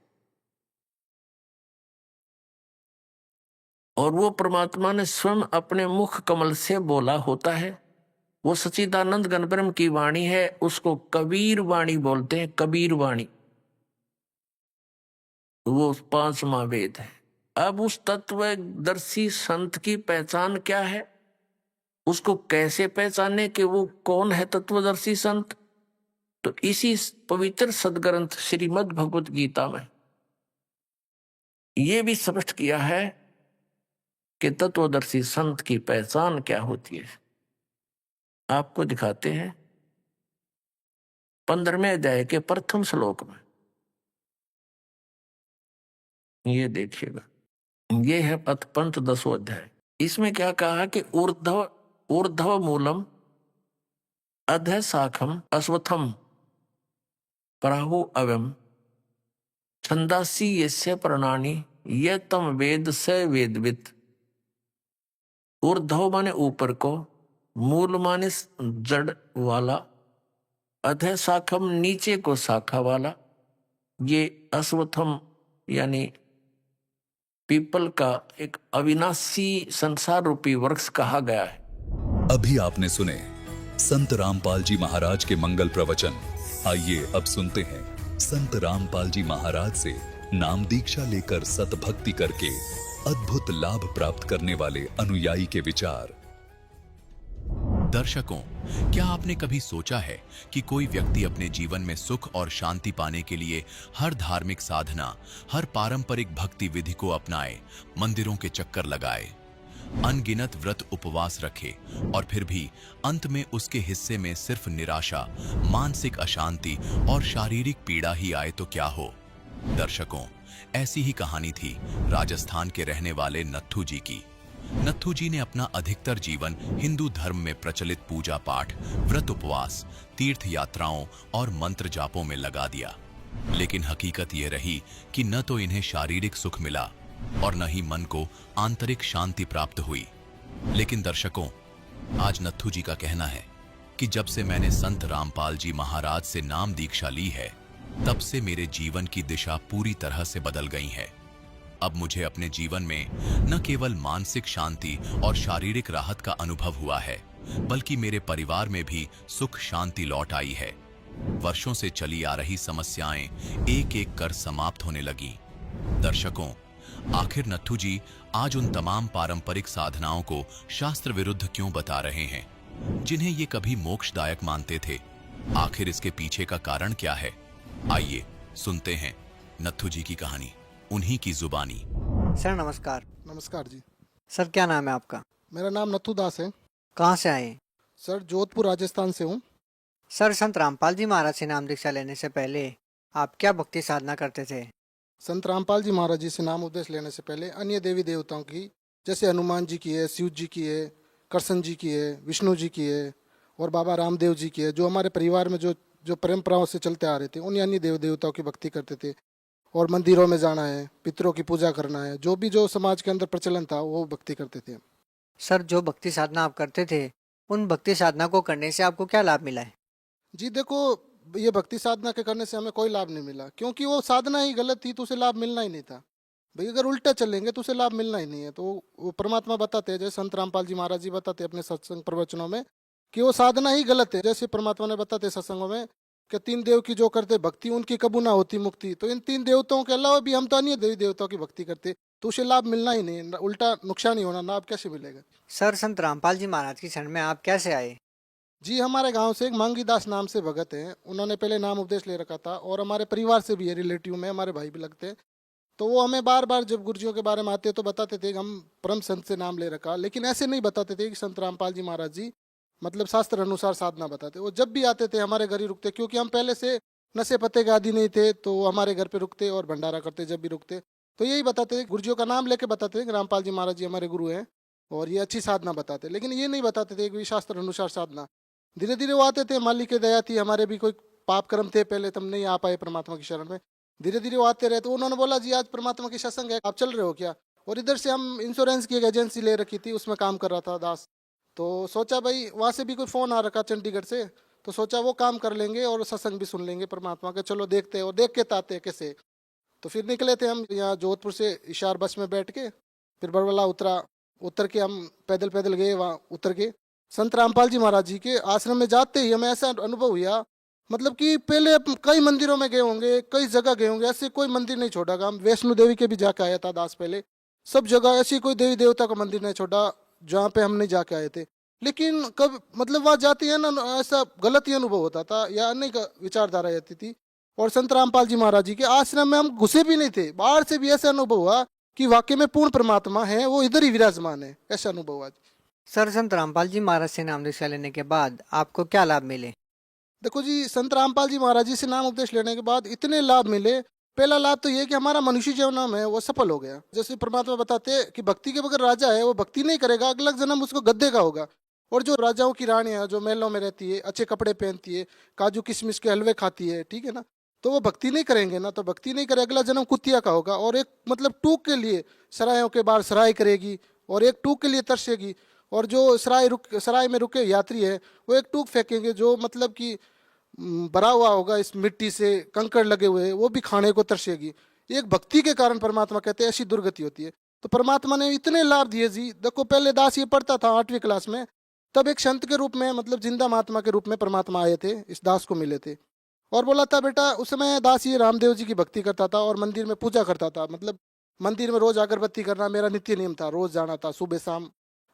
और वो परमात्मा ने स्वयं अपने मुख कमल से बोला होता है। वो सच्चिदानंद घन ब्रह्म की वाणी है, उसको कबीर वाणी बोलते हैं, कबीर वाणी। वो 5वां वेद है। अब उस तत्वदर्शी संत की पहचान क्या है? उसको कैसे पहचाने कि वो कौन है तत्वदर्शी संत? तो इसी पवित्र सदग्रंथ श्रीमद् भगवत गीता में ये भी स्पष्ट किया है कि तत्वदर्शी संत की पहचान क्या होती है। आपको दिखाते हैं 15वें अध्याय के प्रथम श्लोक में। ये देखिएगा, ये है पथपंथ 10वां अध्याय। इसमें क्या कहा कि ऊर्ध्व मूलम अधः शाखम अश्वत्थम प्राहु अवम छंदासी यस्य प्रणानी ये तम वेद स वेदवित। ऊर्ध्व माने ऊपर को, मूल माने जड़ वाला, अधः शाखम नीचे को शाखा वाला, ये अश्वत्थम यानी पीपल का एक अविनाशी संसार रूपी वृक्ष कहा गया है। अभी आपने सुने संत रामपाल जी महाराज के मंगल प्रवचन। आइए अब सुनते हैं संत रामपाल जी महाराज से नाम दीक्षा लेकर सतभक्ति करके अद्भुत लाभ प्राप्त करने वाले अनुयायी के विचार। दर्शकों, क्या आपने कभी सोचा है कि कोई व्यक्ति अपने जीवन में सुख और शांति पाने के लिए हर धार्मिक साधना, हर पारंपरिक भक्ति विधि को अपनाए, मंदिरों के चक्कर लगाए, अनगिनत व्रत उपवास रखे और फिर भी अंत में उसके हिस्से में सिर्फ निराशा, मानसिक अशांति और शारीरिक पीड़ा ही आए तो क्या हो? दर्शकों, ऐसी ही कहानी थी राजस्थान के रहने वाले नत्थू जी की। नत्थू जी ने अपना अधिकतर जीवन हिंदू धर्म में प्रचलित पूजा पाठ, व्रत उपवास, तीर्थ यात्राओं और मंत्र जापों में लगा दिया। लेकिन हकीकत ये रही कि न तो इन्हें शारीरिक सुख मिला और न ही मन को आंतरिक शांति प्राप्त हुई। लेकिन दर्शकों, आज नत्थू जी का कहना है कि जब से मैंने संत रामपाल जी महाराज से नाम दीक्षा ली है, तब से मेरे जीवन की दिशा पूरी तरह से बदल गई है। अब मुझे अपने जीवन में न केवल मानसिक शांति और शारीरिक राहत का अनुभव हुआ है, बल्कि मेरे परिवार में भी सुख शांति लौट आई है। वर्षों से चली आ रही समस्याएं एक एक कर समाप्त होने लगी। दर्शकों, आखिर नत्थू जी आज उन तमाम पारंपरिक साधनाओं को शास्त्र विरुद्ध क्यों बता रहे हैं, जिन्हें ये कभी मोक्षदायक मानते थे? आखिर इसके पीछे का कारण क्या है? आइए सुनते हैं नत्थू जी की कहानी, उन्हीं की जुबानी। सर नमस्कार। नमस्कार जी। सर क्या नाम है आपका? मेरा नाम नथु दास है। कहाँ से आए? सर जोधपुर राजस्थान से हूँ। सर संत रामपाल जी महाराज से नाम दीक्षा लेने से पहले आप क्या भक्ति साधना करते थे? संत रामपाल जी महाराज जी से नाम उपदेश लेने से पहले अन्य देवी देवताओं की, जैसे हनुमान जी की है, शिव जी की है, कृष्ण जी की है, विष्णु जी की है और बाबा रामदेव जी की है, जो हमारे परिवार में जो परंपराओं से चलते आ रहे थे, उन्हीं अन्य देव देवताओं की भक्ति करते थे। और मंदिरों में जाना है, पितरों की पूजा करना है, जो समाज के अंदर प्रचलन था वो भक्ति करते थे। सर जो भक्ति साधना आप करते थे, उन भक्ति साधना को करने से आपको क्या लाभ मिला है? जी देखो, ये भक्ति साधना के करने से हमें कोई लाभ नहीं मिला, क्योंकि वो साधना ही गलत थी, तो उसे लाभ मिलना ही नहीं था। भाई अगर उल्टा चलेंगे तो उसे लाभ मिलना ही नहीं है। तो वो परमात्मा बताते हैं, जैसे संत रामपाल जी महाराज जी बताते हैं अपने सत्संग प्रवचनों में, कि वो साधना ही गलत है। जैसे परमात्मा ने बताते सत्संगों में कि 3 देव की जो करते भक्ति उनकी कबू ना होती मुक्ति, तो इन 3 देवताओं के अलावा भी हम तो अन्य देवी देवताओं की भक्ति करते, तो उसे लाभ मिलना ही नहीं, उल्टा नुकसान ही होना, लाभ कैसे मिलेगा। सर, संत रामपाल जी महाराज की शरण में आप कैसे आए? जी, हमारे गांव से एक मांगी दास नाम से भगत हैं, उन्होंने पहले नाम उपदेश ले रखा था और हमारे परिवार से भी है, रिलेटिव में हमारे भाई भी लगते हैं। तो वो हमें बार बार जब गुरुजियों के बारे में आते तो बताते थे कि हम परम संत से नाम ले रखा, लेकिन ऐसे नहीं बताते थे कि संत रामपाल जी महाराज जी मतलब शास्त्र अनुसार साधना बताते। वो जब भी आते थे हमारे घर ही रुकते, क्योंकि हम पहले से नशे पत्ते के आदि नहीं थे, तो हमारे घर पे रुकते और भंडारा करते जब भी रुकते। तो यही बताते थे, गुरुजियों का नाम लेके बताते थे कि रामपाल जी महाराज जी हमारे गुरु हैं और ये अच्छी साधना बताते, लेकिन ये नहीं बताते थे कि शास्त्र अनुसार साधना। धीरे धीरे वो आते थे, मालिक की दया थी, हमारे भी कोई पाप कर्म थे पहले, तुम नहीं आ पाए परमात्मा की शरण में। धीरे धीरे वो आते रहे, तो उन्होंने बोला जी आज परमात्मा की सत्संग है, आप चल रहे हो क्या? और इधर से हम इंश्योरेंस की एक एजेंसी ले रखी थी, उसमें काम कर रहा था दास। तो सोचा भाई वहाँ से भी कोई फ़ोन आ रखा चंडीगढ़ से, तो सोचा वो काम कर लेंगे और सत्संग भी सुन लेंगे परमात्मा के, चलो देखते हैं और देख के ताते कैसे। तो फिर निकले थे हम यहाँ जोधपुर से इशार बस में बैठ के, फिर बड़वाला उतर के हम पैदल पैदल गए, वहाँ उतर के संत रामपाल जी महाराज जी के आश्रम में जाते ही हमें ऐसा अनुभव हुआ, मतलब कि पहले कई मंदिरों में गए होंगे, कई जगह गए होंगे, ऐसे कोई मंदिर नहीं छोड़ा। हम वैष्णो देवी के भी जाके आया था दास पहले, सब जगह ऐसी कोई देवी देवता का मंदिर नहीं छोड़ा जहाँ पे हम नहीं जाके आए थे। लेकिन कब मतलब वहाँ जाती है ना, ऐसा गलत ही अनुभव होता था या अन्य विचारधारा रहती थी। और संत रामपाल जी महाराज जी के आश्रम में हम घुसे भी नहीं थे, बाहर से भी ऐसा अनुभव हुआ कि वाकई में पूर्ण परमात्मा है, वो इधर ही विराजमान है, ऐसा अनुभव हुआ। सर, संत रामपाल जी महाराज से नाम दीक्षा लेने के बाद आपको क्या लाभ मिले? देखो जी, संत रामपाल जी महाराज जी से नाम उपदेश लेने के बाद इतने लाभ मिले। पहला लाभ तो ये कि हमारा मनुष्य जीवन है वो सफल हो गया। जैसे परमात्मा बताते हैं कि भक्ति के बगैर राजा है वो भक्ति नहीं करेगा, अगला जन्म उसको गद्दे का होगा। और जो राजाओं की रानी है, जो महलों में रहती है, अच्छे कपड़े पहनती है, काजू किशमिश के हलवे खाती है, ठीक है ना, तो वो भक्ति नहीं करेंगे ना, तो भक्ति नहीं करे, अगला जन्म कुतिया का होगा। और एक मतलब टूक के लिए सरायों के बाहर सराय करेगी और एक टूक के लिए तरसेगी। और जो सराय में रुके यात्री है वो एक टूक फेंकेंगे जो मतलब कि भरा हुआ होगा इस मिट्टी से, कंकड़ लगे हुए, वो भी खाने को तरसेगी। एक भक्ति के कारण परमात्मा कहते हैं ऐसी दुर्गति होती है। तो परमात्मा ने इतने लाभ दिए जी। देखो पहले दास ये पढ़ता था 8वीं क्लास में, तब एक संत के रूप में मतलब जिंदा महात्मा के रूप में परमात्मा आए थे, इस दास को मिले थे और बोला था बेटा, उस समय दास ये रामदेव जी की भक्ति करता था और मंदिर में पूजा करता था। मतलब मंदिर में रोज अगरबत्ती करना मेरा नित्य नियम था, रोज जाना था सुबह शाम,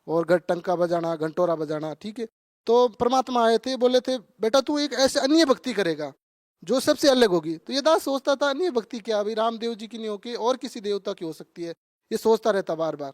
और गढ़ टंका बजाना, घंटोरा बजाना, ठीक है। तो परमात्मा आए थे, बोले थे बेटा तू एक ऐसे अन्य भक्ति करेगा जो सबसे अलग होगी। तो ये दास सोचता था अन्य भक्ति क्या, अभी रामदेव जी की नहीं होगी और किसी देवता की हो सकती है, ये सोचता रहता बार बार।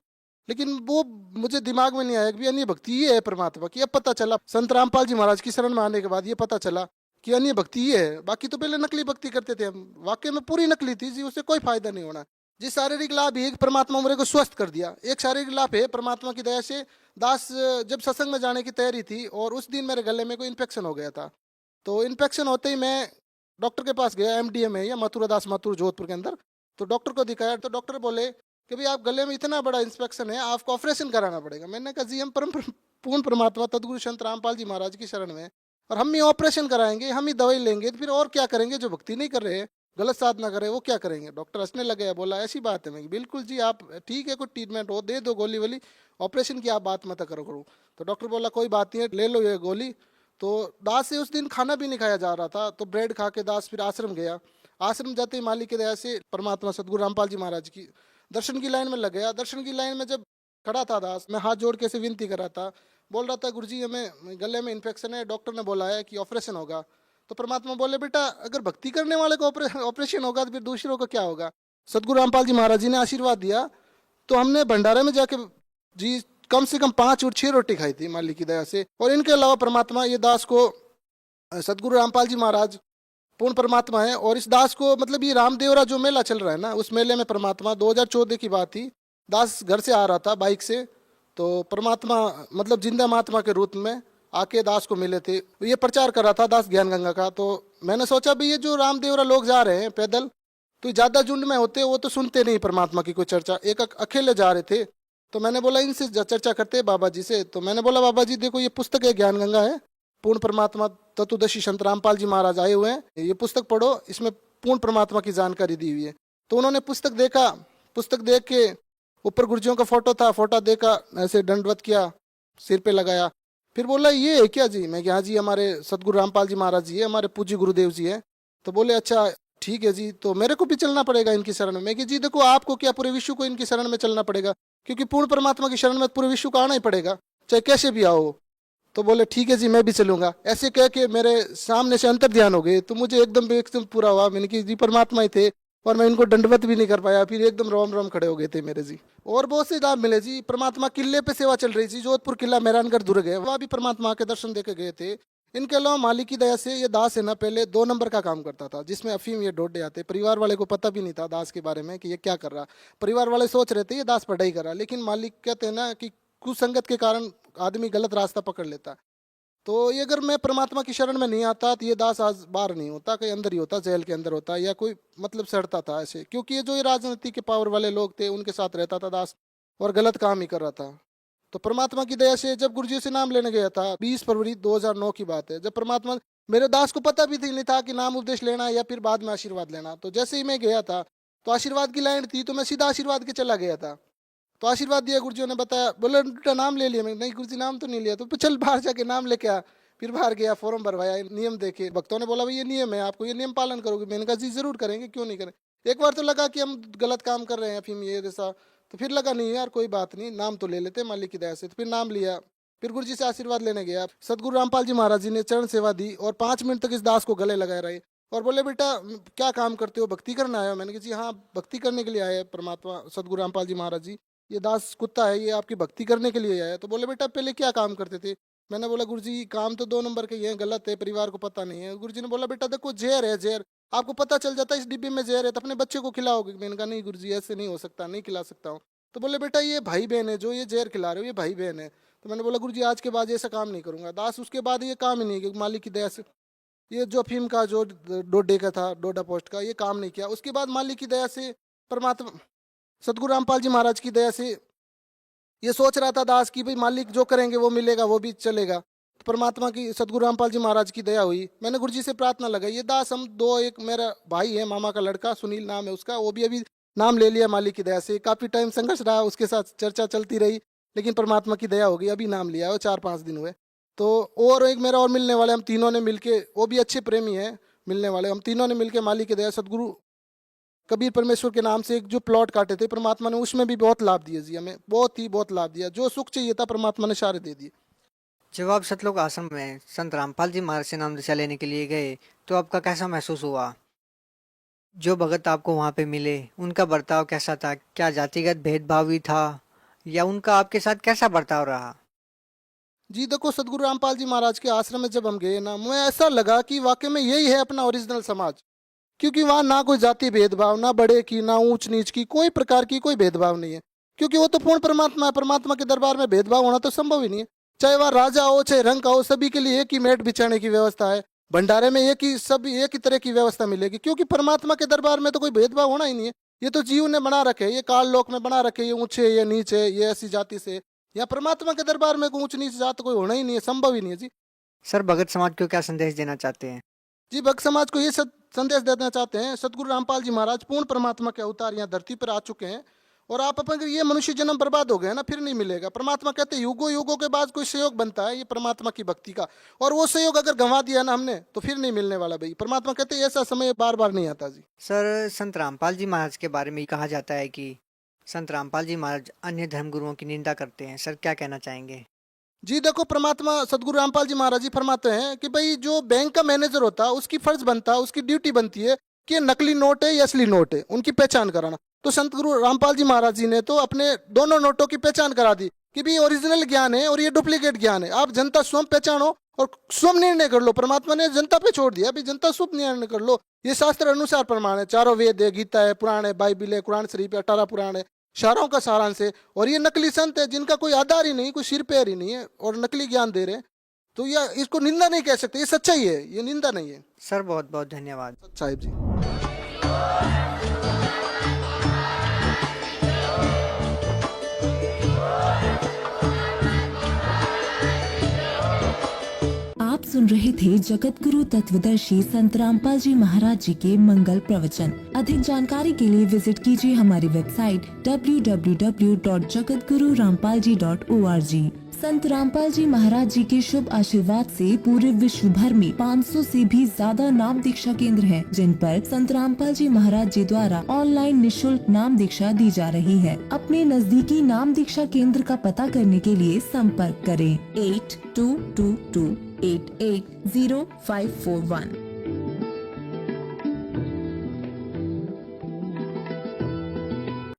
लेकिन वो मुझे दिमाग में नहीं आया कि अन्य भक्ति ये है परमात्मा की। अब पता चला संत रामपाल जी महाराज की शरण में आने के बाद ये पता चला कि अन्य भक्ति ये है। बाकी तो पहले नकली भक्ति करते थे हम, वाकई में पूरी नकली थी जी, उससे कोई फायदा नहीं होना। जी शारीरिक लाभ है, परमात्मा मेरे को स्वस्थ कर दिया। एक शारीरिक लाभ है परमात्मा की दया से, दास जब सत्संग में जाने की तैयारी थी और उस दिन मेरे गले में कोई इन्फेक्शन हो गया था। तो इन्फेक्शन होते ही मैं डॉक्टर के पास गया, MDM है या मथुरा दास माथुर जोधपुर के अंदर। तो डॉक्टर को दिखाया तो डॉक्टर बोले कि भाई आप गले में इतना बड़ा इन्फेक्शन है, आपको ऑपरेशन कराना पड़ेगा। मैंने कहा जी हम पूर्ण परमात्मा तदगुरु संत रामपाल जी महाराज की शरण में, और हम ही ऑपरेशन कराएंगे, हम ही दवाई लेंगे, तो फिर और क्या करेंगे? जो भक्ति नहीं कर रहे, गलत साधना करे, वो क्या करेंगे? डॉक्टर हंसने लगे, बोला ऐसी बात है। मैं बिल्कुल जी, आप ठीक है, कोई ट्रीटमेंट हो दे दो गोली वोली, ऑपरेशन की आप बात मत करो। तो डॉक्टर बोला कोई बात नहीं है, ले लो ये गोली। तो दास से उस दिन खाना भी नहीं खाया जा रहा था, तो ब्रेड खा के दास फिर आश्रम गया। आश्रम जाते ही मालिक की दया से परमात्मा सदगुरु रामपाल जी महाराज की दर्शन की लाइन में लग गया। दर्शन की लाइन में जब खड़ा था दास, मैं हाथ जोड़ के ऐसे विनती कर रहा था, बोल रहा था गुरुजी हमें गले में इन्फेक्शन है, डॉक्टर ने बोला है कि ऑपरेशन होगा। तो परमात्मा बोले बेटा अगर भक्ति करने वाले को ऑपरेशन होगा तो फिर दूसरों को क्या होगा? सदगुरु रामपाल जी महाराज जी ने आशीर्वाद दिया। तो हमने भंडारे में जाके जी कम से कम 5 और 6 रोटी खाई थी मालिक की दया से। और इनके अलावा परमात्मा ये दास को, सदगुरु रामपाल जी महाराज पूर्ण परमात्मा है। और इस दास को मतलब ये रामदेवरा जो मेला चल रहा है ना, उस मेले में परमात्मा 2014 की बात थी, दास घर से आ रहा था बाइक से, तो परमात्मा मतलब जिंदा महात्मा के रूप में आके दास को मिले थे। ये प्रचार कर रहा था दास ज्ञान गंगा का। तो मैंने सोचा भी ये जो रामदेवरा लोग जा रहे हैं पैदल, तो ज्यादा झुंड में होते वो तो सुनते नहीं परमात्मा की कोई चर्चा, एक अकेले जा रहे थे। तो मैंने बोला इनसे चर्चा करते बाबा जी से। तो मैंने बोला बाबा जी देखो ये पुस्तक है ज्ञान गंगा है, पूर्ण परमात्मा तत्वदर्शी संत रामपाल जी महाराज आए हुए हैं, ये पुस्तक पढ़ो, इसमें पूर्ण परमात्मा की जानकारी दी हुई है। तो उन्होंने पुस्तक देखा, पुस्तक देख के ऊपर गुरुजियों का फोटो था, फोटो देखा, ऐसे दंडवत किया, सिर पे लगाया, फिर बोला ये है क्या जी? मैं कि हाँ जी, हमारे सदगुरु रामपाल जी महाराज जी है, हमारे पूज्य गुरुदेव जी है। तो बोले अच्छा ठीक है जी, तो मेरे को भी चलना पड़ेगा इनकी शरण में। मैं कि जी देखो, आपको क्या, पूरे विश्व को इनकी शरण में चलना पड़ेगा, क्योंकि पूर्ण परमात्मा की शरण में पूरे विश्व को आना ही पड़ेगा, चाहे कैसे भी आओ। तो बोले ठीक है जी, मैं भी चलूंगा। ऐसे कह के मेरे सामने से अंतर ध्यान हो गए, तो मुझे एकदम पूरा हुआ। मैंने कि जी परमात्मा ही थे, और मैं इनको दंडवत भी नहीं कर पाया। फिर एकदम रोम रोम खड़े हो गए थे मेरे जी। और बहुत से लाभ मिले जी। परमात्मा किले पे सेवा चल रही थी, जोधपुर किला, मेहरानगढ़ दुर्ग है, वहाँ भी परमात्मा के दर्शन देके गए थे। इनके अलावा मालिक की दया से ये दास है ना, पहले 2 नंबर का काम करता था, जिसमें अफीम ये डोडे आते। परिवार वाले को पता भी नहीं था दास के बारे में कि ये क्या कर रहा। परिवार वाले सोच रहे थे ये दास पढ़ाई कर रहा, लेकिन मालिक कहते हैं ना कि कुसंगत के कारण आदमी गलत रास्ता पकड़ लेता। तो ये अगर मैं परमात्मा की शरण में नहीं आता तो ये दास आज बाहर नहीं होता, कहीं अंदर ही होता, जेल के अंदर होता, या कोई मतलब सड़ता था ऐसे। क्योंकि ये जो ये राजनीति के पावर वाले लोग थे उनके साथ रहता था दास, और गलत काम ही कर रहा था। तो परमात्मा की दया से जब गुरुजी से नाम लेने गया था, 20 फरवरी 2009 की बात है, जब परमात्मा, मेरे दास को पता भी नहीं था कि नाम उपदेश लेना या फिर बाद में आशीर्वाद लेना। तो जैसे ही मैं गया था तो आशीर्वाद की लाइन थी, तो मैं सीधा आशीर्वाद के चला गया था। तो आशीर्वाद दिया, गुरुजी ने बताया, बोले बेटा नाम ले लिया। मैं नहीं गुरुजी नाम तो नहीं लिया। तो चल बाहर जाके नाम लेके आ। फिर बाहर गया, फॉर्म भरवाया, नियम देखे। भक्तों ने बोला भाई ये नियम है, आपको ये नियम पालन करोगे। मैंने कहा जी जरूर करेंगे, क्यों नहीं करें। एक बार तो लगा कि हम गलत काम कर रहे हैं, अफीम ये जैसा, तो फिर लगा नहीं यार कोई बात नहीं, नाम तो ले लेते मालिक की दया से। तो फिर नाम लिया, फिर गुरु जी से आशीर्वाद लेने गया। सदगुरु रामपाल जी महाराज जी ने चरण सेवा दी और 5 मिनट तक इस दास को गले लगाए रहे और बोले बेटा क्या काम करते हो, भक्ति करने आए हो? मैंने कहा जी हाँ भक्ति करने के लिए आए हैं परमात्मा सदगुरु रामपाल जी महाराज जी, ये दास कुत्ता है, ये आपकी भक्ति करने के लिए आया है। तो बोले बेटा पहले क्या काम करते थे? मैंने बोला गुरुजी काम तो 2 नंबर के ही है, गलत है, परिवार को पता नहीं है। गुरुजी ने बोला बेटा देखो जहर है, जहर आपको पता चल जाता है इस डिब्बे में जहर है तो अपने बच्चे को खिलाओगे? मैंने कहा नहीं गुरुजी ऐसे नहीं हो सकता, नहीं खिला सकता हूँ। तो बोले बेटा ये भाई बहन है, जो ये जहर खिला रहे हो ये भाई बहन है। तो मैंने बोला गुरुजी आज के बाद ऐसा काम नहीं करूंगा। दास उसके बाद ये काम ही नहीं किया, मालिक की दया से ये जो अफीम का जो डोडे का था, डोडा पोस्ट का, ये काम नहीं किया। उसके बाद मालिक की दया से, परमात्मा सदगुरु रामपाल जी महाराज की दया से ये सोच रहा था दास की भाई मालिक जो करेंगे वो मिलेगा, वो भी चलेगा। तो परमात्मा की सदगुरु रामपाल जी महाराज की दया हुई। मैंने गुरुजी से प्रार्थना लगाई, ये दास हम 2, एक मेरा भाई है मामा का लड़का सुनील नाम है उसका, वो भी अभी नाम ले लिया मालिक की दया से। काफ़ी टाइम संघर्ष रहा, उसके साथ चर्चा चलती रही, लेकिन परमात्मा की दया हो गई, अभी नाम लिया है, 4-5 दिन हुए। तो और एक मेरा और मिलने वाले, हम तीनों ने मिलके, वो भी अच्छे प्रेमी हैं मिलने वाले, हम तीनों ने मिलके मालिक की दया सदगुरु कबीर परमेश्वर के नाम से एक जो प्लॉट काटे थे परमात्मा ने, उसमें भी बहुत लाभ दिया जी, हमें बहुत लाभ दिया। जो सुख चाहिए था परमात्मा ने सारे दे दिए। जब आप सतलोक आश्रम में संत रामपाल जी महाराज से नाम दीक्षा लेने के लिए गए तो आपका कैसा महसूस हुआ? जो भगत आपको वहाँ पे मिले उनका बर्ताव कैसा था? क्या जातिगत भेदभाव भी था या उनका आपके साथ कैसा बर्ताव रहा? जी देखो सदगुरु रामपाल जी महाराज के आश्रम में जब हम गए ना, मुझे ऐसा लगा कि वाकई में यही है अपना ओरिजिनल समाज। क्योंकि वहाँ ना कोई जाति भेदभाव, ना बड़े की, ना ऊंच नीच की, कोई प्रकार की कोई भेदभाव नहीं है। क्योंकि वो तो पूर्ण परमात्मा है, परमात्मा के दरबार में भेदभाव होना तो संभव ही नहीं है। चाहे वह राजा हो चाहे रंग का हो, सभी के लिए एक ही मेट बिछाने की व्यवस्था है। भंडारे में एक ही तरह की व्यवस्था मिलेगी, क्योंकि परमात्मा के दरबार में तो कोई भेदभाव होना ही नहीं है। ये तो जीव ने बना रखे, ये काल लोक में बना रखे, ये ऊंचे ये नीचे, ये ऐसी जाति से। या परमात्मा के दरबार में कोई ऊंच नीच जात कोई होना ही नहीं है, संभव ही नहीं है जी। सर भगत समाज को क्या संदेश देना चाहते हैं? जी भक्त समाज को ये संदेश देना चाहते हैं, सदगुरु रामपाल जी महाराज पूर्ण परमात्मा के अवतार यहाँ धरती पर आ चुके हैं और आप अपन ये मनुष्य जन्म बर्बाद हो गए ना, फिर नहीं मिलेगा। परमात्मा कहते हैं युगों युगों के बाद कोई सहयोग बनता है ये परमात्मा की भक्ति का, और वो सहयोग अगर गंवा दिया ना हमने तो फिर नहीं मिलने वाला भाई। परमात्मा कहते हैं ऐसा समय बार बार नहीं आता जी। सर संत रामपाल जी महाराज के बारे में कहा जाता है कि संत रामपाल जी महाराज अन्य धर्मगुरुओं की निंदा करते हैं, सर क्या कहना चाहेंगे? जी देखो परमात्मा सदगुरु रामपाल जी महाराज जी फरमाते हैं कि भाई जो बैंक का मैनेजर होता है उसकी फर्ज बनता है, उसकी ड्यूटी बनती है कि नकली नोट है या असली नोट है उनकी पहचान कराना। तो संत गुरु रामपाल जी महाराज जी ने तो अपने दोनों नोटों की पहचान करा दी कि भाई ओरिजिनल ज्ञान है और ये डुप्लीकेट ज्ञान है, आप जनता स्वयं पहचानो और स्वयं निर्णय कर लो। परमात्मा ने जनता पे छोड़ दिया, भाई जनता स्वयं निर्णय कर लो। ये शास्त्र अनुसार प्रमाण है, 4 वेद है, गीता है, पुराण है, बाइबिल है, कुरान शरीफ है, 18 पुराण है, शारों का सारांश है। और ये नकली संत है जिनका कोई आधार ही नहीं, कोई सिर पैर ही नहीं है और नकली ज्ञान दे रहे हैं, तो यह इसको निंदा नहीं कह सकते, ये सच्चाई है, ये निंदा नहीं है। सर बहुत बहुत धन्यवाद। साहिब जी। आप सुन सुन रहे थे जगत गुरु तत्वदर्शी संत रामपाल जी महाराज जी के मंगल प्रवचन। अधिक जानकारी के लिए विजिट कीजिए हमारी वेबसाइट www.jagatgururampalji.org। संत रामपाल जी महाराज जी के शुभ आशीर्वाद से पूरे विश्व भर में 500 से भी ज्यादा नाम दीक्षा केंद्र हैं, जिन पर संत रामपाल जी महाराज जी द्वारा ऑनलाइन निशुल्क नाम दीक्षा दी जा रही है। अपने नजदीकी नाम दीक्षा केंद्र का पता करने के लिए संपर्क करें 8222880541।